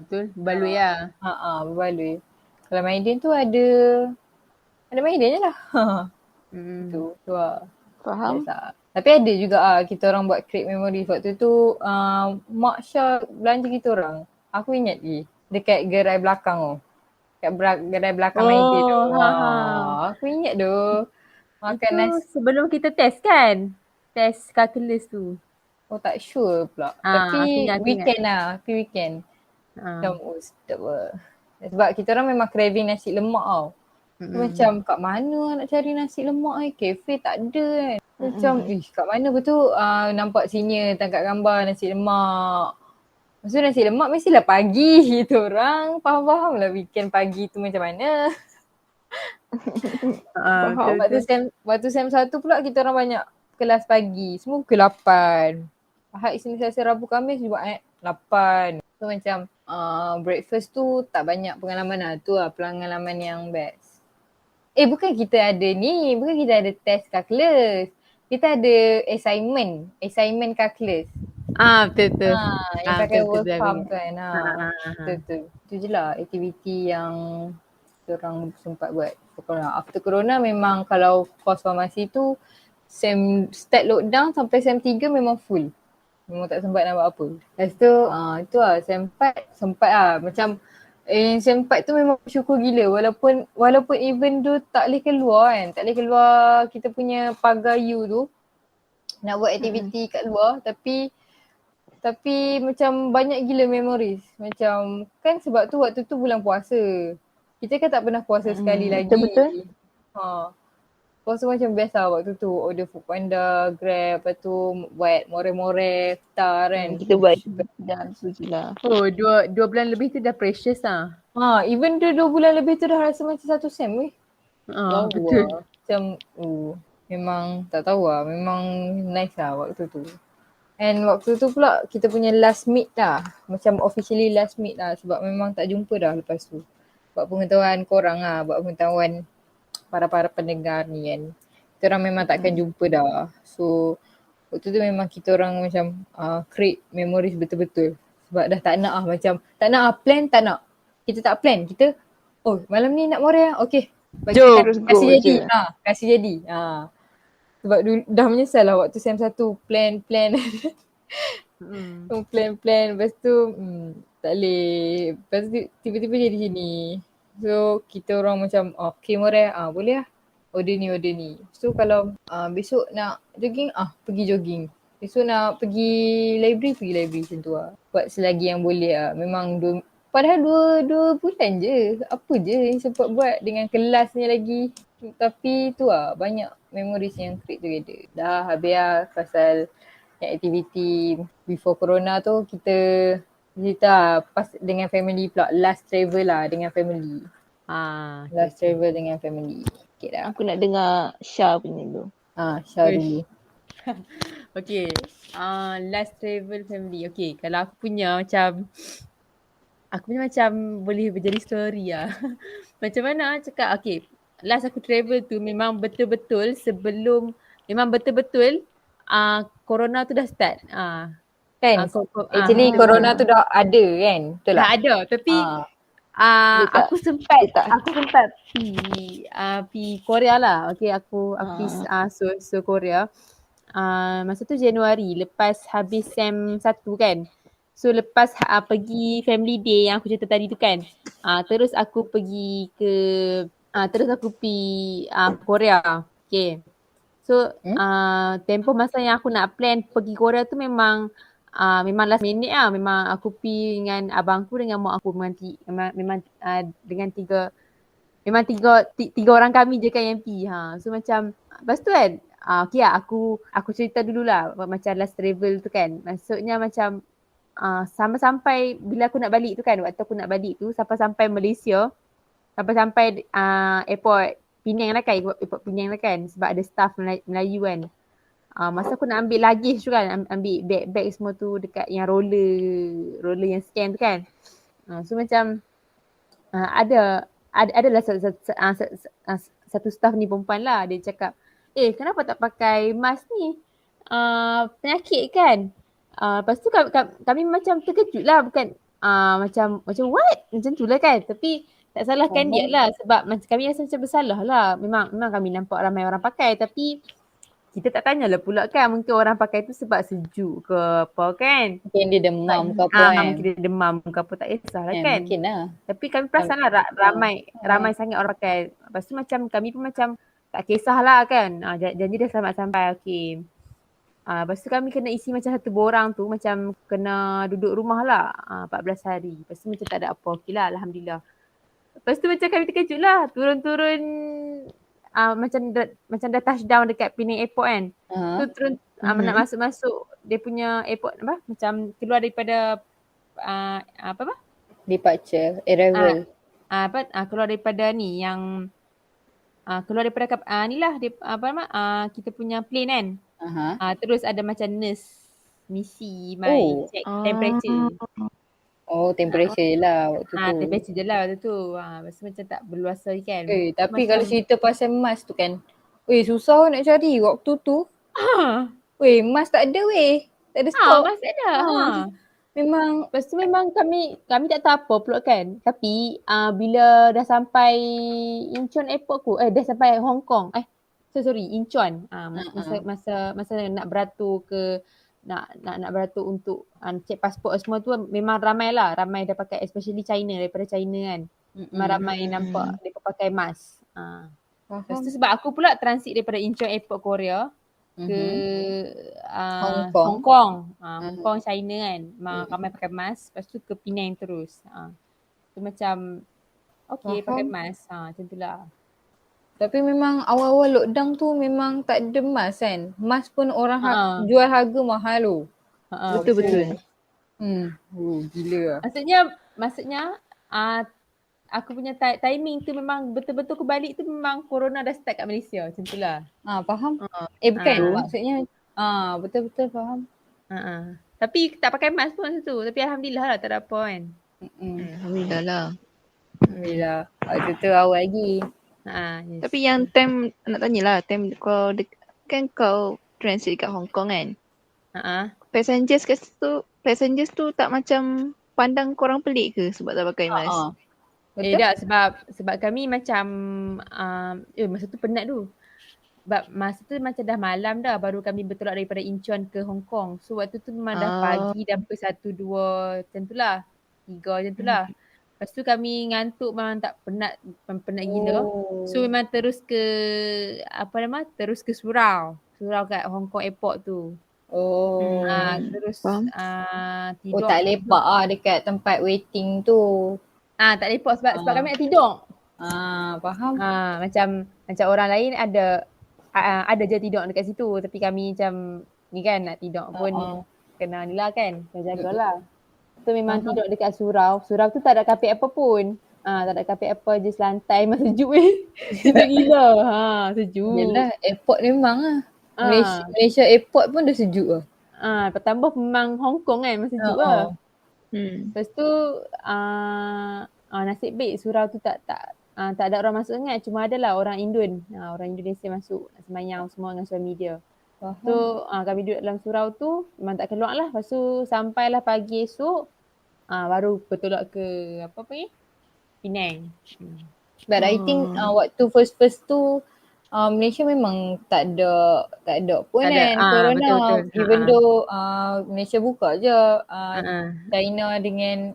Betul. Berbaloi lah. Berbaloi. Kalau Maiden tu ada Maiden je lah. Tu lah. Faham? Biasa. Tapi ada juga kita orang buat create memory. Waktu tu Mak Syah belanja kita orang. Aku ingat lagi. Dekat gerai belakang tu. Dekat gerai belakang Maiden tu. Aku ingat tu. Makan nasi. Sebelum kita test kan? Test calculus tu. Oh tak sure pula. Tapi aku weekend lah. Tapi weekend. Macam sedap lah. Sebab kita orang memang craving nasi lemak tau. Macam kat mana nak cari nasi lemak kafe tak ada kan. Macam kat mana betul nampak senior tangkap gambar nasi lemak. Maksud nasi lemak mestilah pagi. Kita orang faham-faham lah weekend pagi tu macam mana. Waktu SEM 1 pula kita orang banyak kelas pagi. Semua pukul 8. Ahad, Isnin, Selasa, Rabu, Khamis juga 8. So macam breakfast tu tak banyak pengalaman lah. Tu lah pengalaman yang best. Bukan kita ada ni. Bukan kita ada test calculus. Kita ada assignment calculus. Betul. Yang pakai work farm tu kan. Betul. Itu je lah aktiviti yang kita orang sempat buat. After corona memang kalau course farmasi tu start lockdown sampai SEM 3 memang full. Memang tak sempat nak buat apa. Lepas tu itu lah SEM 4 sempat lah. Macam SEM 4 tu memang bersyukur gila walaupun even tu tak boleh keluar kan. Tak boleh keluar kita punya pagar U tu nak buat aktiviti kat luar tapi macam banyak gila memories. Macam kan sebab tu waktu tu bulan puasa. Kita kan tak pernah puasa sekali lagi. Betul. Puasa macam biasa waktu tu. Order Foodpanda, Grab, lepas tu buat more-more, iftar kan. Kita buat dah suci lah. Dua bulan lebih tu dah precious lah. Even 2 bulan lebih tu dah rasa macam satu SEM weh. Betul. Macam memang tak tahu lah. Memang nice lah waktu tu. And waktu tu pula kita punya last meet lah. Macam officially last meet lah sebab memang tak jumpa dah lepas tu. Buat pengetahuan korang lah, buat pengetahuan para pendengar ni kan. Kita orang memang takkan jumpa dah. So waktu tu memang kita orang macam create memories betul-betul. Sebab dah tak nak macam tak nak plan tak nak. Kita tak plan. Kita malam ni nak more okay. Jom. Kasih jadi. Kasih jadi. Sebab dah menyesal lah waktu SEM 1 plan. Plan. Lepas tu tak boleh. Lepas tu tiba-tiba jadi sini. So kita orang macam okay more boleh lah. Order ni. So kalau besok nak jogging pergi jogging. Besok nak pergi library macam tu lah. Buat selagi yang boleh lah. Memang padahal 2 bulan je. Apa je yang sempat buat dengan kelasnya lagi. Tapi tu lah banyak memories yang create together. Dah habis lah pasal yang aktiviti before corona tu kita cerita pas dengan family pula. Last travel lah dengan family. Last travel dengan family. Okay dah. Aku nak dengar Syah punya dulu. Syah dulu. Okay. Last travel family. Okay. Kalau aku punya macam boleh menjadi story lah. Macam mana cakap. Okay. Last aku travel tu memang betul-betul corona tu dah start. Kan? Actually corona tu dah ada kan? Betul tak? Dah ada. Tapi aku sempat pergi Korea lah. Okay, aku pergi Seoul Korea. masa tu Januari lepas habis SEM 1 kan. So lepas pergi family day yang aku cerita tadi tu kan. Terus aku pergi ke terus aku pergi Korea. Okay. So tempoh masa yang aku nak plan pergi Korea tu memang last minute lah. Memang aku pergi dengan abangku dengan mak aku. Memang dengan tiga orang kami je kan yang pergi. So macam lepas tu kan okay lah aku cerita dululah macam last travel tu kan. Maksudnya macam sampai bila aku nak balik tu kan, waktu aku nak balik tu sampai Malaysia, sampai airport Penang lah kan, airport Penang lah kan, sebab ada staff Melayu kan. Masa aku nak ambil luggage tu kan, ambil bag semua tu dekat yang roller yang scan tu kan. So macam adalah satu staff ni perempuan lah, dia cakap, kenapa tak pakai mask ni? Penyakit kan? Lepas tu kami macam terkejut lah, bukan macam what? Macam tu lah kan. Tapi tak salahkan dia lah, sebab macam kami rasa macam bersalah lah. Memang kami nampak ramai orang pakai, tapi kita tak tanyalah pula kan, mungkin orang pakai tu sebab sejuk ke apa kan. Mungkin dia demam ke apa kan. Mungkin dia demam ke apa, tak kisahlah kan. Mungkin lah. Tapi kami perasan lah ramai sangat orang pakai. Lepas tu macam kami pun macam tak kisahlah kan. Janji dia selamat sampai, okay. Lepas tu kami kena isi macam satu borang tu, macam kena duduk rumah lah 14 hari. Lepas tu macam tak ada apa, okay lah, Alhamdulillah. Lepas tu macam kami terkejut lah, turun-turun macam dah touchdown dekat Penang Airport kan. Tu turun nak masuk dia punya airport macam keluar daripada departure, arrival. Keluar daripada ni yang keluar daripada ni lah kita punya plane kan. Terus ada macam nurse misi check temperature. Temperature je lah waktu tu. Temperature je lah waktu tu. Lepas tu macam tak berluasa kan. Tapi macam, kalau cerita pasal mask tu kan, susah nak cari waktu tu. Mask tak ada tak ada stok. Mask tak ada. Memang, lepas tu memang kami tak tahu apa pula kan. Tapi bila dah sampai Incheon Airport dah sampai Hong Kong. Incheon. Masa nak beratur ke nak beratur untuk cek pasport semua tu, memang ramai dah pakai, especially China, daripada China kan. Memang ramai nampak mereka pakai mask. Lepas tu sebab aku pula transit daripada Incheon Airport Korea ke Hong Kong. Hong Kong China kan. Ramai pakai mask. Lepas tu ke Penang terus. Tu macam pakai mask. Macam tu lah. Tapi memang awal-awal lockdown tu memang tak ada mask kan. Mask pun orang jual harga mahal tu. Betul-betul. Gila lah. Maksudnya aku punya timing tu memang betul-betul aku balik tu memang corona dah start kat Malaysia. Macam tu lah. Faham? Bukan. Maksudnya betul-betul faham. Tapi tak pakai mask pun masa tu. Tapi Alhamdulillah lah, tak ada apa kan. Alhamdulillah lah. Alhamdulillah. Waktu tu awal lagi. Yes. Tapi yang time, nak tanyalah, time kau kan kau transit kat Hong Kong kan? Passengers tu tak macam pandang korang pelik ke sebab tak pakai mask? Betul? Tak, sebab kami macam masa tu penat tu. Sebab masa tu macam dah malam dah, baru kami bertolak daripada Incheon ke Hong Kong. So waktu tu memang dah pagi, dah pukul 1, 2 macam tu lah. 3 macam tu lah. Lepas tu kami ngantuk, memang tak penat gila. So memang terus ke terus ke surau kat Hong Kong Airport tu. Terus tidur. Tak lepak dekat tempat waiting tu. Tak lepak sebab kami nak tidur. Faham. Macam orang lain ada je tidur dekat situ, tapi kami macam ni kan, nak tidur pun kena ni lah kan, kena jagalah. So memang tidur dekat surau tu tak ada kapet apa pun. Tak ada kapet apa, just lantai, memang sejuk sejuk gila. Sejuk. Yalah, airport memang lah. Malaysia airport pun dah sejuk lah. Pertambah memang Hong Kong kan, memang sejuk lah. Lepas tu nasib baik surau tu tak ada orang masuk sangat, cuma adalah orang Indon. Orang Indonesia masuk sembahyang semua dengan suami dia. So kami duduk dalam surau tu, memang tak keluar lah. Lepas tu sampailah pagi esok, baru bertolak ke Penang. But I think waktu first tu Malaysia memang tak ada pun Tak ada. kan corona. Betul-betul. Even though Malaysia buka je China dengan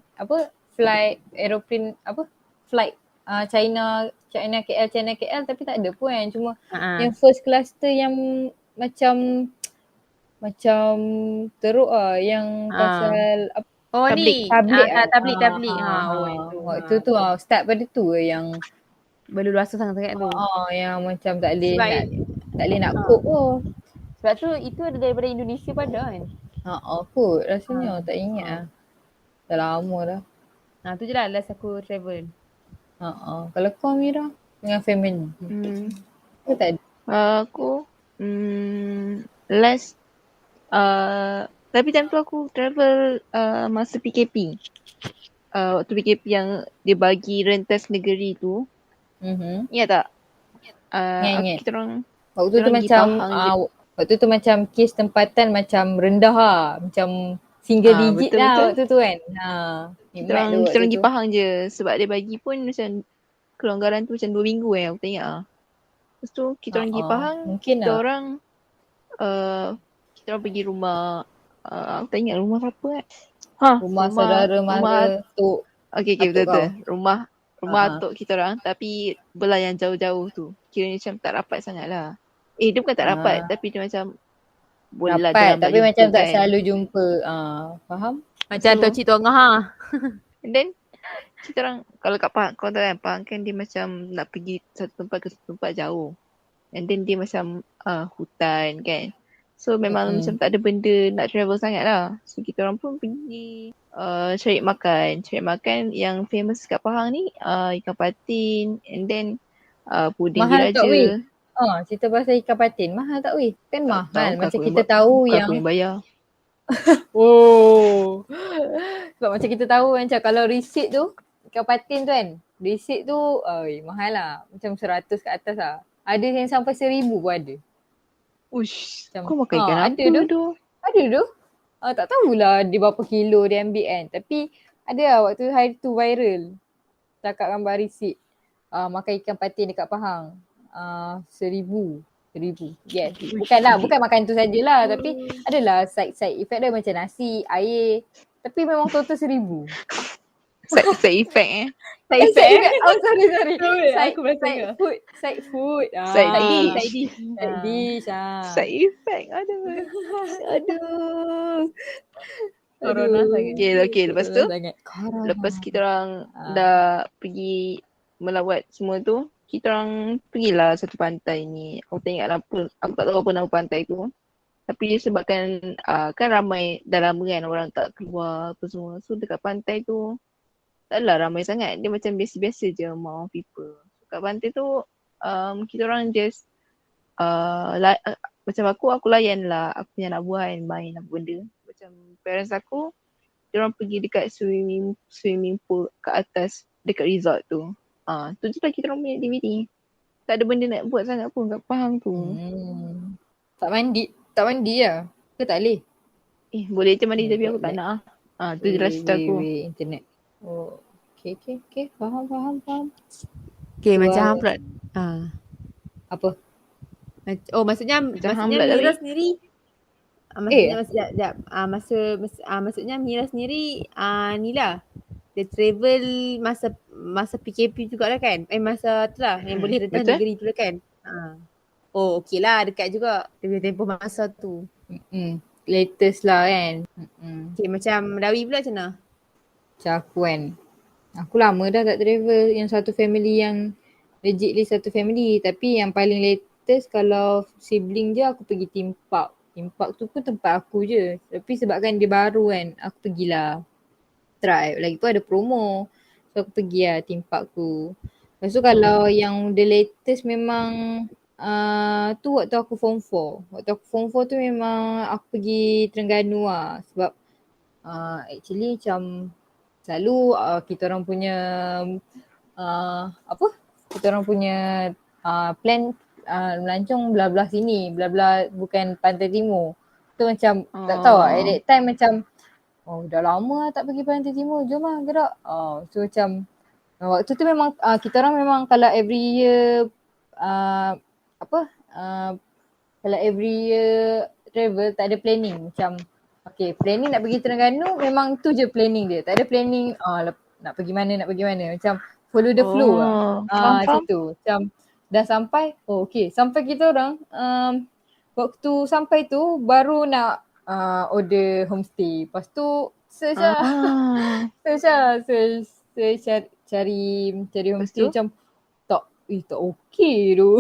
flight aeroplane flight China KL tapi tak ada pun kan. Cuma yang first cluster yang macam teruk yang pasal Oh Tablik. ni. tablik Tablik. Oh itu. waktu tu start pada tu yang berluasa sangat-sangat tu. yang macam tak boleh Sebab nak cope tu. Sebab tu itu ada daripada Indonesia pada kan. Kot rasanya tak ingat lah. Dah lama dah. Tu je lah last aku travel. Kalau kau Mira dengan family. Kau tak ada. Aku last tapi time tu aku travel masa PKP. Waktu PKP yang dia bagi rentas negeri tu. Ingat tak? Ingat. Kita orang Waktu tu macam waktu tu macam kes tempatan macam rendah lah. Macam single digit betul, lah betul. waktu tu kan. Kita orang pergi Pahang je. Sebab dia bagi pun macam kelonggaran tu macam 2 minggu aku tak ingat lah. Lepas tu kita orang pergi Pahang. Kita orang pergi rumah aku tak ingat rumah siapa rumah saudara mara tok. Okay betul. Rumah atuk kita orang tapi belah yang jauh-jauh tu. Kira macam tak rapat sangat lah. Dia bukan tak rapat tapi dia macam boleh lah rapat tapi macam kan. tak selalu jumpa. Faham? Macam Tok Cik Tongah And then kita orang kalau kat Pahang, kau tahu kan Pahang kan dia macam nak pergi satu tempat ke satu tempat jauh. And then dia macam hutan kan. So memang macam tak ada benda nak travel sangat lah. So kita orang pun pergi cari makan yang famous kat Pahang ni ikan patin and then puding mahal diraja. Tak weh? Cerita pasal ikan patin mahal tak weh? Kan tak mahal tahu, macam kita tahu yang aku yang bayar. Sebab macam kita tahu macam kalau receipt tu ikan patin tu kan, receipt tu mahal lah. Macam 100 ke atas lah. Ada yang sampai 1,000 pun ada. Ush, macam, kau makan ikan apa tu? Ada tu. Tak tahulah dia berapa kilo dia ambil kan. Tapi ada lah waktu hari tu viral. Cakap gambar receipt. Makan ikan patin dekat Pahang. 1,000. Yes. Bukan makan tu sajalah. Tapi adalah side effect dia macam nasi, air. Tapi memang total 1,000. Side effect Side effect. Sorry. Side food. Side dish. Side effect. Aduh. Corona sangat. Okay, lepas tu lepas kita orang dah pergi melawat semua tu, kita orang pergilah satu pantai ni. Aku tak ingat apa, aku tak tahu apa nama pantai tu. Tapi disebabkan kan ramai, dah lama kan orang tak keluar apa semua. So dekat pantai tu taklah ramai sangat. Dia macam biasa-biasa je amount of people. Kat pantai tu kita orang just macam aku layan lah. Aku punya anak buah kan main apa benda. Macam parents aku, dia orang pergi dekat swimming pool kat atas dekat resort tu. Tu je lah kita orang punya aktiviti. Tak ada benda nak buat sangat pun kat Pahang tu. Tak mandi lah. Ke tak boleh? Boleh je mandi tapi aku tak nak lah. Tu je lah cerita aku. Internet. Okay. Faham. Okay, macam pula. Apa? Maksudnya Mira sendiri maksudnya Mira sendiri ni lah. Dia travel masa PKP jugalah kan? Masa tu lah yang boleh rentas negeri tu lah kan? Okay lah, dekat juga tempoh masa tu. Latest lah kan. Okay, macam Dawi pula macam mana? Macam aku kan. Aku lama dah tak travel yang satu family yang legitly satu family. Tapi yang paling latest kalau sibling je aku pergi theme park. Theme park tu pun tempat aku je. Tapi sebabkan dia baru kan, aku pergilah try. Lagipun ada promo. So aku pergi lah theme park tu. Lepas tu kalau yang the latest memang tu waktu aku form 4. Waktu aku form 4 tu memang aku pergi Terengganu lah. Sebab actually macam selalu kita orang punya kita orang punya plan melancong belah-belah sini, belah-belah bukan pantai timur. Tu macam tak tahu lah, at that time macam dah lama tak pergi pantai timur, jom lah gerak. So macam waktu tu memang kita orang memang kalau every year kalau every year travel tak ada planning. Macam planning nak pergi Terengganu memang tu je planning dia. Tak ada planning nak pergi mana. Macam follow the flow lah. Faham. Macam tu. Macam dah sampai, sampai kita orang waktu sampai tu baru nak order homestay. Lepas tu search cari homestay macam tak okey tu.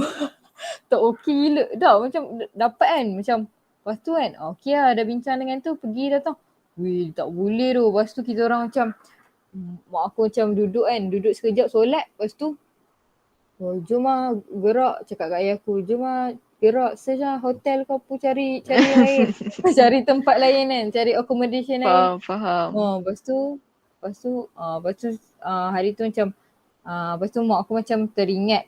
Tak okey gila. Dah macam dapat kan macam lepas tu kan okey lah dah bincang dengan tu pergi datang. Weh tak boleh tu. Lepas tu kita orang macam mak aku macam duduk sekejap solat. Lepas tu jom lah gerak cakap kat ayah aku. Jom lah gerak search lah hotel kau pun cari lain. Cari tempat lain kan. Cari accommodation lain. Faham. Lepas tu hari tu macam lepas tu mak aku macam teringat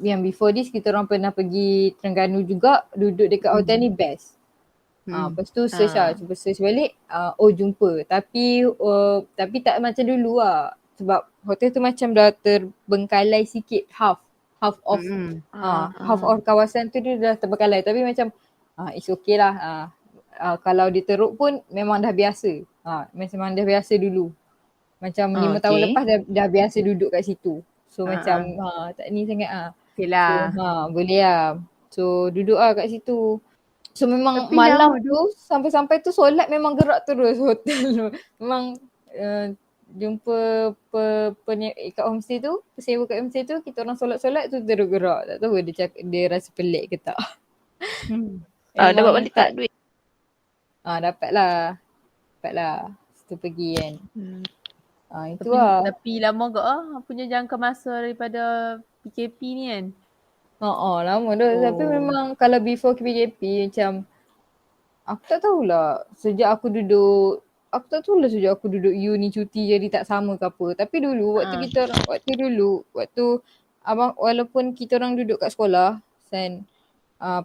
yang before this kita orang pernah pergi Terengganu juga duduk dekat hotel ni best. Lepas tu search lah, cuba search balik jumpa tapi tak macam dulu lah sebab hotel tu macam dah terbengkalai sikit half of half of kawasan tu dia dah terbengkalai tapi macam it's okay lah kalau dia teruk pun memang dah biasa memang dah biasa dulu macam 5 tahun lepas dah biasa duduk kat situ. So macam tak ni sangat Okay lah. So boleh lah. So duduk lah kat situ. So memang tapi malam tu sampai-sampai tu solat memang gerak terus hotel tu. Memang jumpa kat homestay tu, pesewa kat homestay tu, kita orang solat-solat tu terus gerak. Tak tahu dia rasa pelik ke tak. Dapat balik tak duit? Dapat lah. Situ pergi kan. Itu lah. Tapi lama ke punya jangka masa daripada PKP ni kan? Lama dah. Tapi memang kalau before PKP macam aku tak tahulah sejak aku duduk uni cuti jadi tak sama ke apa. Tapi dulu waktu abang walaupun kita orang duduk kat sekolah kan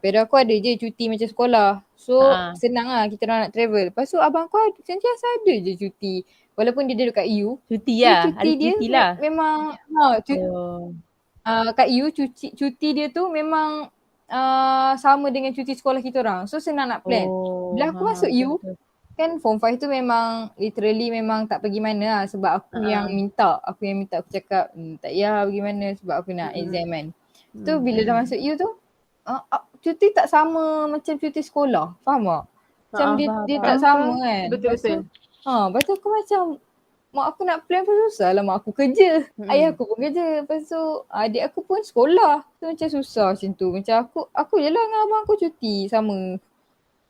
pera aku ada je cuti macam sekolah. So senang lah kita orang nak travel. Lepas tu abang aku sentiasa ada je cuti. Walaupun dia duduk kat EU. Cuti lah. Cuti dia lah. memang kat EU cuti dia tu memang sama dengan cuti sekolah kita orang. So senang nak plan. Bila aku masuk EU kan form 5 tu memang literally memang tak pergi mana lah sebab aku yang minta. Aku cakap tak payah pergi mana sebab aku nak exam kan. Tu bila dah masuk EU tu cuti tak sama macam cuti sekolah. Faham tak? Macam dia tak sama kan. Betul-betul. Lepas tu aku macam mak aku nak plan pun susah lah. Mak aku kerja. Ayah aku pun kerja. Lepas tu adik aku pun sekolah. Tu macam susah macam tu. Macam aku je lah dengan abang aku cuti sama.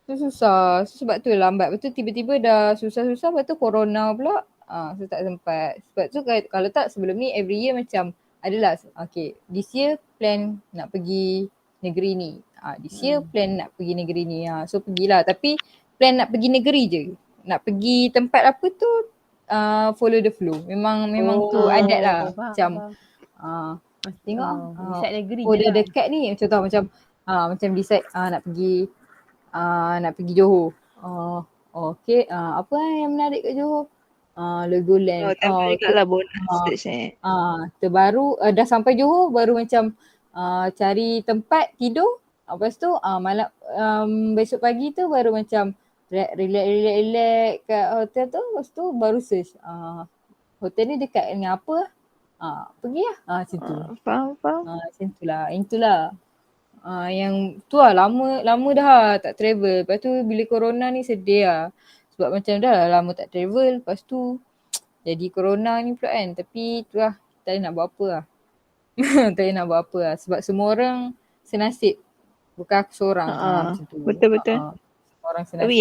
Tu susah. Sebab tu lambat. Lepas tu tiba-tiba dah susah-susah. Lepas tu corona pula. So tak sempat. Sebab tu kalau tak sebelum ni every year macam adalah this year plan nak pergi negeri ni. This year plan nak pergi negeri ni. So pergilah. Tapi plan nak pergi negeri je. Nak pergi tempat apa tu follow the flow. Memang tu adat lah. Macam tengok decide negeri dah dekat ni macam macam decide nak pergi Johor. Apa yang menarik kat Johor? Legoland. Tempat dekat lah bonus. Terbaru dah sampai Johor baru macam cari tempat tidur. Lepas tu malam besok pagi tu baru macam relax kat hotel tu. Lepas tu baru search hotel ni dekat dengan apa pergi lah macam tu. Faham. Macam tu lah. Itulah yang tu lah lama dah tak travel. Lepas tu bila corona ni sedih lah. Sebab macam dah lama tak travel. Lepas tu jadi corona ni pula kan. Tapi tu lah tak nak buat apa lah. Tak nak buat apa lah. Sebab semua orang senasib. Bukan aku seorang. Macam tu. Betul. Orang senasib. Tapi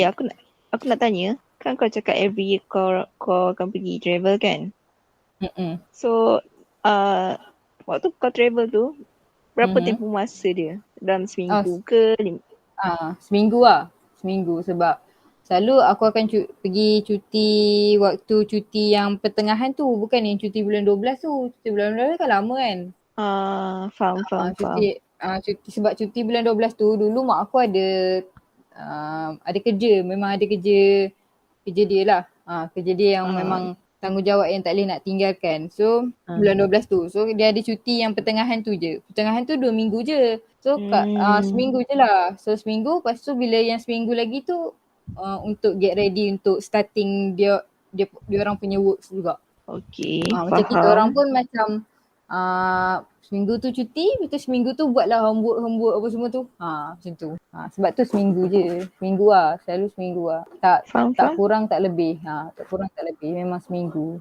aku nak tanya. Kan kau cakap every year kau akan pergi travel kan? So waktu kau travel tu berapa tempoh masa dia? Dalam seminggu ke? Seminggu lah. Seminggu sebab selalu aku akan pergi cuti waktu cuti yang pertengahan tu. Bukan yang cuti bulan 12 tu. Cuti bulan 12 kan lama kan? Faham. Sebab cuti bulan 12 tu dulu mak aku ada kerja. Memang ada kerja dia lah. Kerja dia yang memang tanggungjawab yang tak boleh nak tinggalkan. So bulan 12 tu. So dia ada cuti yang pertengahan tu je. Pertengahan tu 2 minggu je. So seminggu je lah. So seminggu, lepas tu bila yang seminggu lagi tu untuk get ready untuk starting dia orang punya works juga. Okay, Macam kita orang pun macam seminggu tu cuti, lepas tu seminggu tu buatlah homework apa semua tu. Macam tu. Sebab tu seminggu je. Seminggu lah. Selalu seminggu lah. Tak kurang tak lebih. Tak kurang tak lebih. Memang seminggu.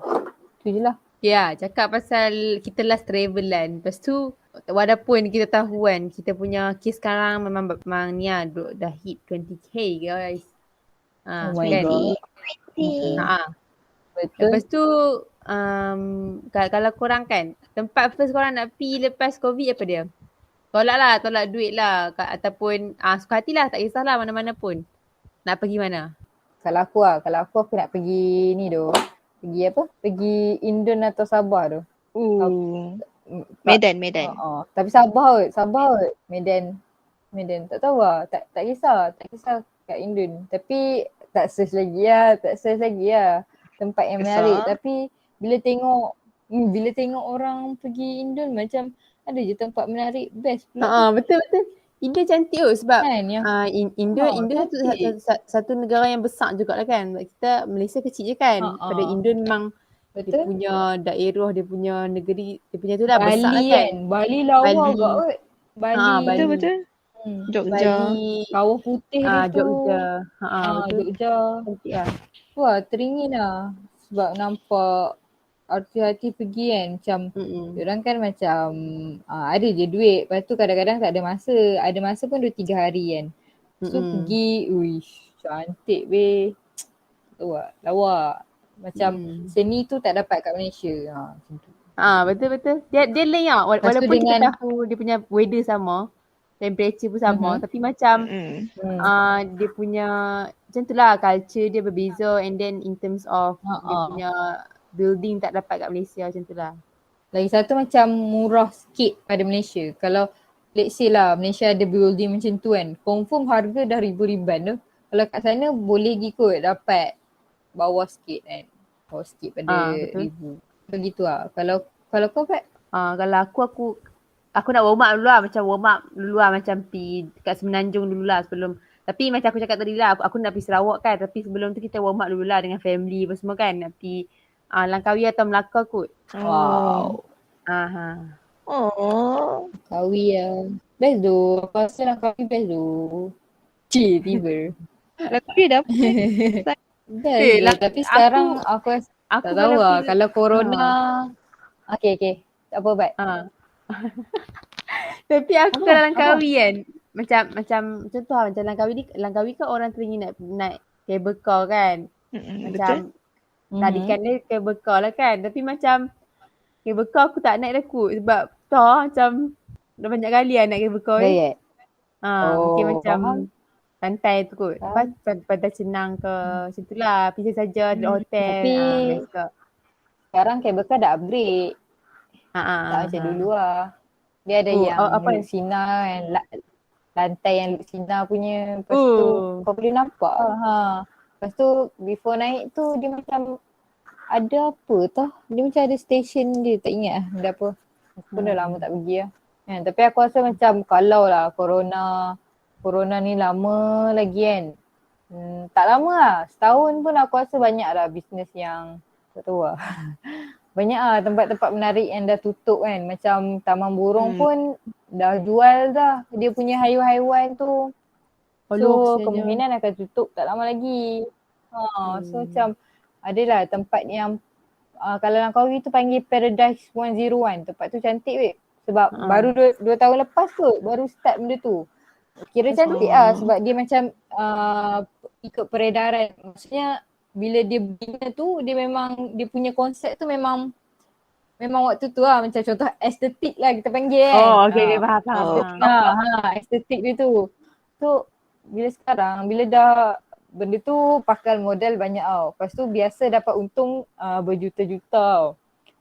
Tu je lah. Ya, cakap pasal kita last travel kan. Lepas tu walaupun kita tahu kan kita punya kes sekarang memang ni lah dah hit 20k guys. Oh my god. Betul. Lepas tu kalau korang kan tempat first korang nak pergi lepas COVID apa dia? Tolak duit lah ataupun suka hati lah, tak kisahlah mana-mana pun. Nak pergi mana? Kalau aku nak pergi ni tu. Pergi apa? Pergi Indon atau Sabah tu. Medan. Tapi Sabah kot. Medan. Tak tahu lah. Tak kisah kat Indon. Tapi tak search lagi lah. Tempat yang menarik. Tapi bila tengok orang pergi Indon macam ada je tempat menarik best pula. Betul. India cantik sebab kan, India satu negara yang besar jugalah kan. Kita Malaysia kecil je kan. Pada India memang dia punya daerah, dia punya negeri, dia punya tu lah besar kan. Bali lawa kot. Bali. Betul. Jogja. Kawah putih tu. Jogja. Cantik lah. Wah, teringin lah. Sebab nampak artis-artis pergi kan macam diorang kan macam ada je duit, lepas tu kadang-kadang tak ada masa. Ada masa pun 2-3 hari kan. So pergi, cantik weh. Lawa. Macam seni tu tak dapat kat Malaysia. Macam tu. Betul. Dia lain lah. Walaupun kita tahu dia punya weather sama, temperature pun sama, tapi macam dia punya macam tu lah, culture dia berbeza, and then in terms of dia punya building tak dapat kat Malaysia, macam tu lah. Lagi satu macam murah sikit pada Malaysia. Kalau let's say lah Malaysia ada building macam tu kan, confirm harga dah ribu-ribuan tu. Kalau kat sana boleh kot dapat bawah sikit kan. Bawah sikit pada ribu. Begitu lah. Kalau kau Pat? Kalau aku nak warm up dulu lah. Macam pergi kat Semenanjung dulu lah sebelum. Tapi macam aku cakap tadi lah, aku nak pergi Sarawak kan. Tapi sebelum tu kita warm up dulu lah dengan family apa semua kan. Nak pergi Langkawi atau Melaka kot. Wow. Langkawi lah. Best tu. Aku rasa Langkawi best tu. Tiba. Langkawi dah apa? Best. Tapi sekarang aku tak tahu lah. Kalau corona. Okay. Tak apa Bat. Tapi aku kalau Langkawi kan. Macam tu lah. Macam Langkawi kan orang teringin naik cable car kan. Macam tadikan dia cable car lah kan. Tapi macam cable car aku tak naik dah kot. Sebab macam dah banyak kali lah naik cable car ni. Mungkin macam santai tu kot. Pada senang ke macam tu lah. Pergi saja di hotel. Tapi sekarang cable car dah upgrade. Tak macam dulu lah. Dia ada yang Luxina kan. Lantai yang Luxina punya. Lepas tu kau boleh nampak lah. Lepas tu before naik tu dia macam ada apa tau. Dia macam ada station dia, tak ingat lah ada apa. Aku pun dah lama tak pergi lah. Tapi aku rasa macam kalau lah corona ni lama lagi kan. Tak lama lah. Setahun pun aku rasa banyak lah bisnes yang tak tahu lah. Banyak lah tempat-tempat menarik yang dah tutup kan. Macam Taman Burung pun dah jual dah. Dia punya haiwan-haiwan tu. So kemungkinan akan tutup tak lama lagi. So macam adalah tempat yang kalau Langkawi tu panggil Paradise 101. Tempat tu cantik weh. Sebab baru 2 tahun lepas kot baru start benda tu. Kira cantik lah sebab dia macam ikut peredaran. Maksudnya bila dia bina tu dia punya konsep tu memang waktu tu lah macam contoh estetik lah kita panggil kan. Okay, faham. Estetik dia tu. So bila dah benda tu pakai modal banyak tau. Lepas tu biasa dapat untung berjuta-juta tau.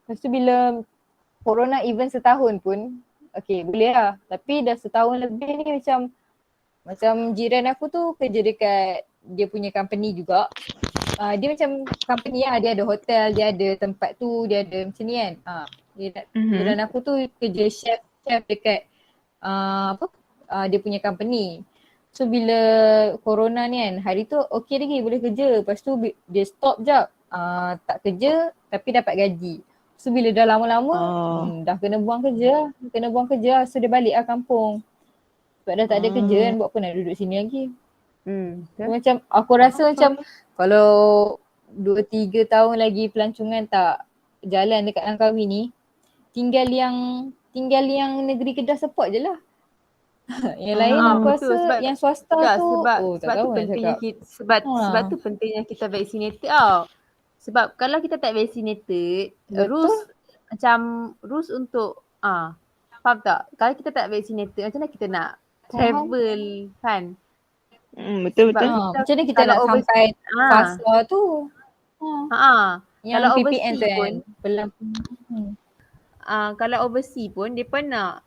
Lepas tu bila corona even setahun pun okay boleh lah. Tapi dah setahun lebih ni macam jiran aku tu kerja dekat dia punya company juga. dia macam company lah, dia ada hotel, dia ada tempat tu, dia ada macam ni kan. Dan aku tu kerja chef dekat dia punya company. So bila corona ni kan, hari tu okey lagi boleh kerja. Lepas tu dia stop jap, tak kerja tapi dapat gaji. So bila dah lama-lama dah kena buang kerja lah. So dia balik lah kampung. Sebab dah tak ada kerja kan, buat apa nak duduk sini lagi. Macam aku rasa macam kalau 2-3 tahun lagi pelancongan tak jalan dekat Langkawi ni, tinggal yang negeri Kedah support je lah. Yang lain aku rasa sebab, yang swasta tu sebab tu pentingnya sebab tu pentingnya kita vaccinated tau. Sebab kalau kita tak vaccinated, rules untuk faham tak? Kalau kita tak vaccinated, macam mana kita nak travel kan? Betul. Macam mana kita nak sampai fasa tu? Yang kalau PPN tu pun, kan. Kalau overseas pun dia pun nak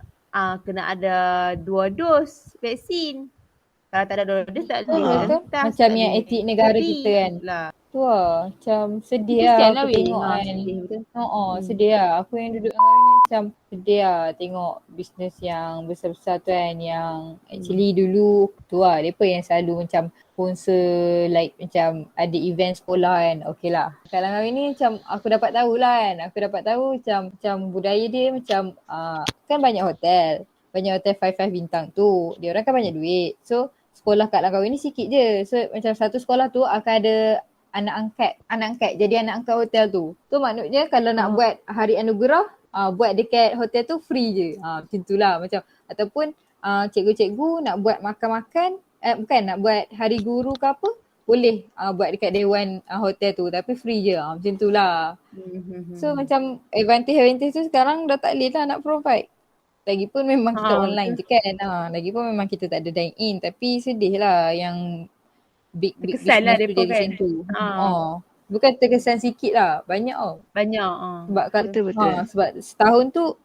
kena ada 2 dos vaksin. Kalau tak ada 2 dos tak boleh. Macam yang etik negara kita kan. Tu lah, macam sedih lah aku tengok kan. Sedih lah. Aku yang duduk dengan ni macam sedih lah tengok bisnes yang besar-besar tu kan, yang actually dulu tu lah, mereka yang selalu macam sponsor like macam ada event sekolah kan. Okay lah. Kalau hari ni macam aku dapat tahu lah kan. Aku dapat tahu macam budaya dia macam kan banyak hotel 5-5 bintang tu. Dia orang kan banyak duit. So sekolah kat Langkawi ni sikit je. So macam satu sekolah tu akan ada anak angkat jadi anak angkat hotel tu. Tu maknanya kalau nak buat hari anugerah, buat dekat hotel tu free je. Macam tu lah. Macam ataupun cikgu-cikgu nak buat makan-makan, nak buat hari guru ke apa, boleh buat dekat dewan hotel tu tapi free je. Macam tu lah. So macam advantage tu sekarang dah tak boleh lah nak provide. Lagipun memang kita online je kan. Lagipun memang kita tak ada dine in, tapi sedih lah yang big business lah tu jadi macam tu. Bukan terkesan sikit lah, banyak tau. Sebab betul. Sebab setahun tu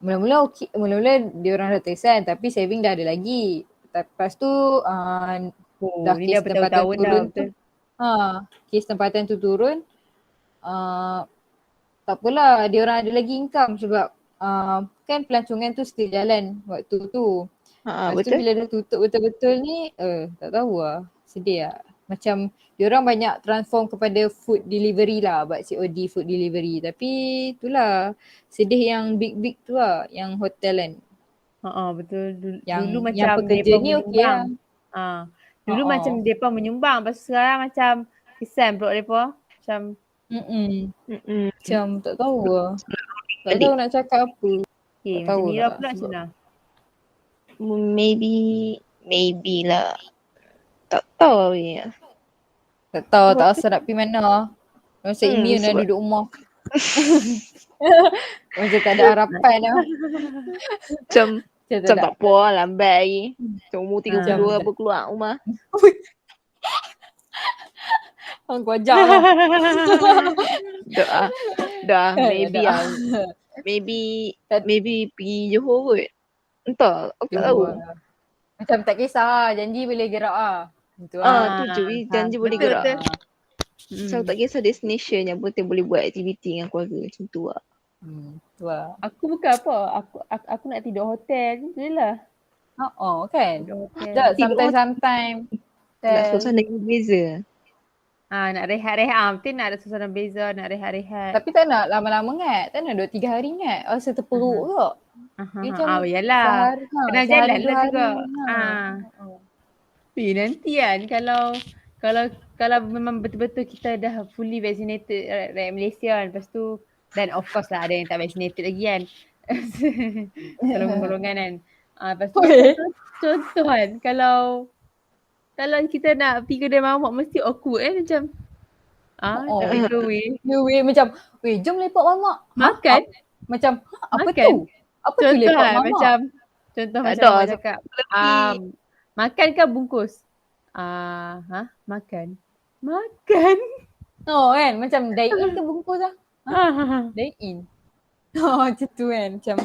mula-mula dia orang dah terkesan tapi saving dah ada lagi. Lepas tu dah kes tempatan turun tu. Kes tempatan tu turun. Tak apalah, dia orang ada lagi income sebab kan pelancongan tu still jalan waktu tu. Lepas tu bila dah tutup betul-betul ni, tak tahu lah. Sedih lah. Macam diorang banyak transform kepada food delivery lah, buat COD food delivery. Tapi itulah sedih yang big tu lah, yang hotel kan. Betul. Yang dulu macam pekerja ni okey lah. Dulu macam mereka menyumbang, lepas sekarang macam kesan pula mereka. Macam macam tak tahu lah. Tak tahu nak cakap apa. Tak tahu lah. Pula macam mana? Maybe lah. Tak tahu ya. Tak tahu, tak rasa nak pergi mana. Macam immune nak duduk rumah. Macam tak ada harapan lah. Macam tak apa lah, lambat lagi. Macam umur 32 apa keluar rumah. Aku ajar lah. Dah maybe lah. Maybe pergi Johor kot. Entah, aku tak tahu. Macam tak kisah lah, janji boleh gerak lah. Tu je, janji boleh gerak. So tak kisah destination, yang penting boleh buat aktiviti dengan keluarga, macam tu lah. Tu lah. Aku bukan apa, aku nak tidur hotel je lah. Kan? Sometimes. Nak suasana yang berbeza. Nak rehat-rehat. Betul nak ada suasana beza, nak rehat-rehat. Tapi tak nak lama-lama ngat. Tak nak 2-3 hari ngat. Seterperuk ke? Yalah. Kena jalan lah juga. Nanti kan kalau memang betul-betul kita dah fully vaccinated rakyat Malaysia kan. Lepas tu, dan of course lah ada yang tak vaccinated lagi kan. Golongan-golongan kan. Lepas tu contoh kan, kalau kita nak pergi kedai mamak mesti awkward macam nak pergi ke way. Macam, jom lepak mamak. Makan? Macam, apa makan. tu? Apa tu lepak mamak? Contoh macam awak cakap. Makan ke bungkus? Makan. Kan, macam dine in ke bungkus lah? Dine in. Macam tu kan, macam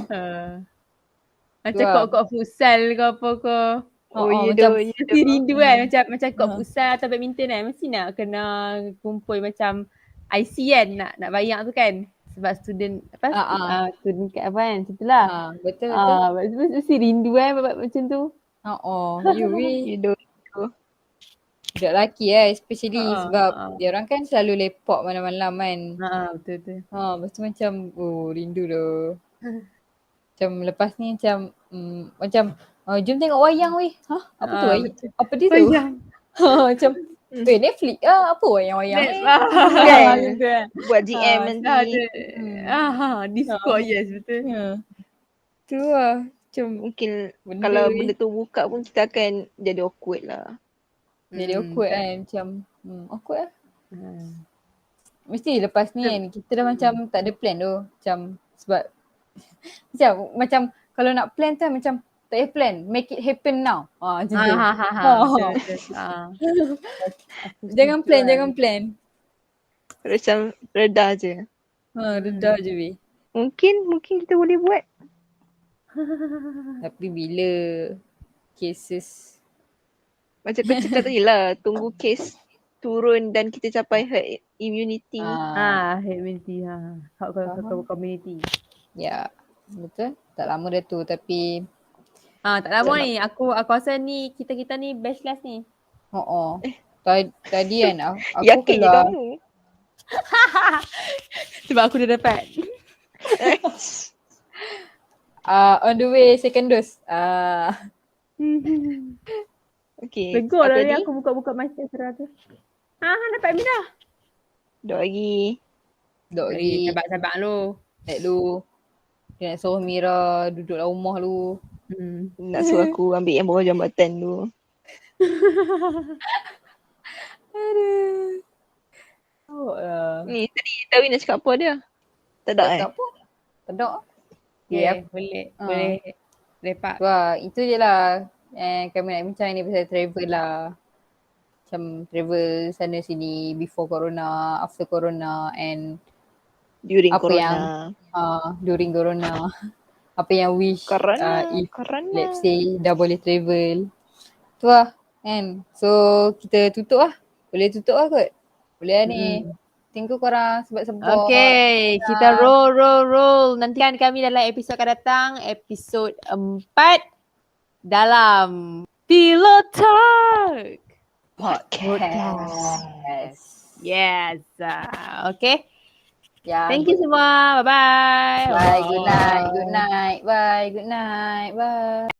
macam kok futsal ke apa ke. macam mesti rindu kan. Macam kau futsal atau badminton kan. Mesti nak kena kumpul macam IC kan. Nak bayar tu kan. Sebab student student kat apa kan. Macam tu lah. Betul. Mesti rindu kan macam tu. Rindu. Budak lelaki especially sebab dia orang kan selalu lepak malam-malam kan. Betul. Lepas tu macam rindu dah. Macam lepas ni macam jom tengok wayang weh. Apa tu wayang? Apa dia tu? Macam Netflix apa wayang-wayang Kan? Buat GM nanti. Discord betul. Tu lah. Macam mungkin kalau benda tu buka pun kita akan jadi awkward lah. Jadi awkward kan. Macam awkward lah. Mesti lepas ni kan kita dah macam tak ada plan tu. Macam sebab macam kalau nak plan tu macam tak payah plan. Make it happen now. Macam tu. Jangan plan. Macam reda je. Reda je weh. Mungkin kita boleh buat. Tapi bila cases macam kau cakap tadi lah, tunggu kes turun dan kita capai herd immunity. Herd immunity. Herd community. Ya, betul. Tak lama dah tu tapi tak lama ni. Aku rasa ni kita ni best class ni. Tadi kan aku yakin je kamu. Sebab aku dah dapat. On the way second dose. Okay. Tegur lah ni aku buka-buka macam serah tu. Dapat Aminah. Dok lagi. Sabar lu. Lu. Dia nak suruh Mira duduk dalam rumah lu. Nak suruh aku ambil yang bawah jambatan tu. Aduh. Ni tadi Tawi nak cakap apa dia? Tak ada apa? Tak ada. Boleh. Lepak. Wah, itu je lah. Kami nak bincang ni pasal travel lah. Macam travel sana sini before corona, after corona and during apa corona. Yang, during corona. Apa yang wish if let's say dah boleh travel. Tu lah kan. So kita tutup lah. Boleh tutup lah kot. Boleh lah ni. Thank you korang sebab-sebab. Okay, kita roll. Nantikan kami dalam episod akan datang. Episod 4 dalam Pillow Talk Podcast. Yes. Okay. Thank you semua. Bye-bye. Bye. Good night. Bye. Good night. Bye.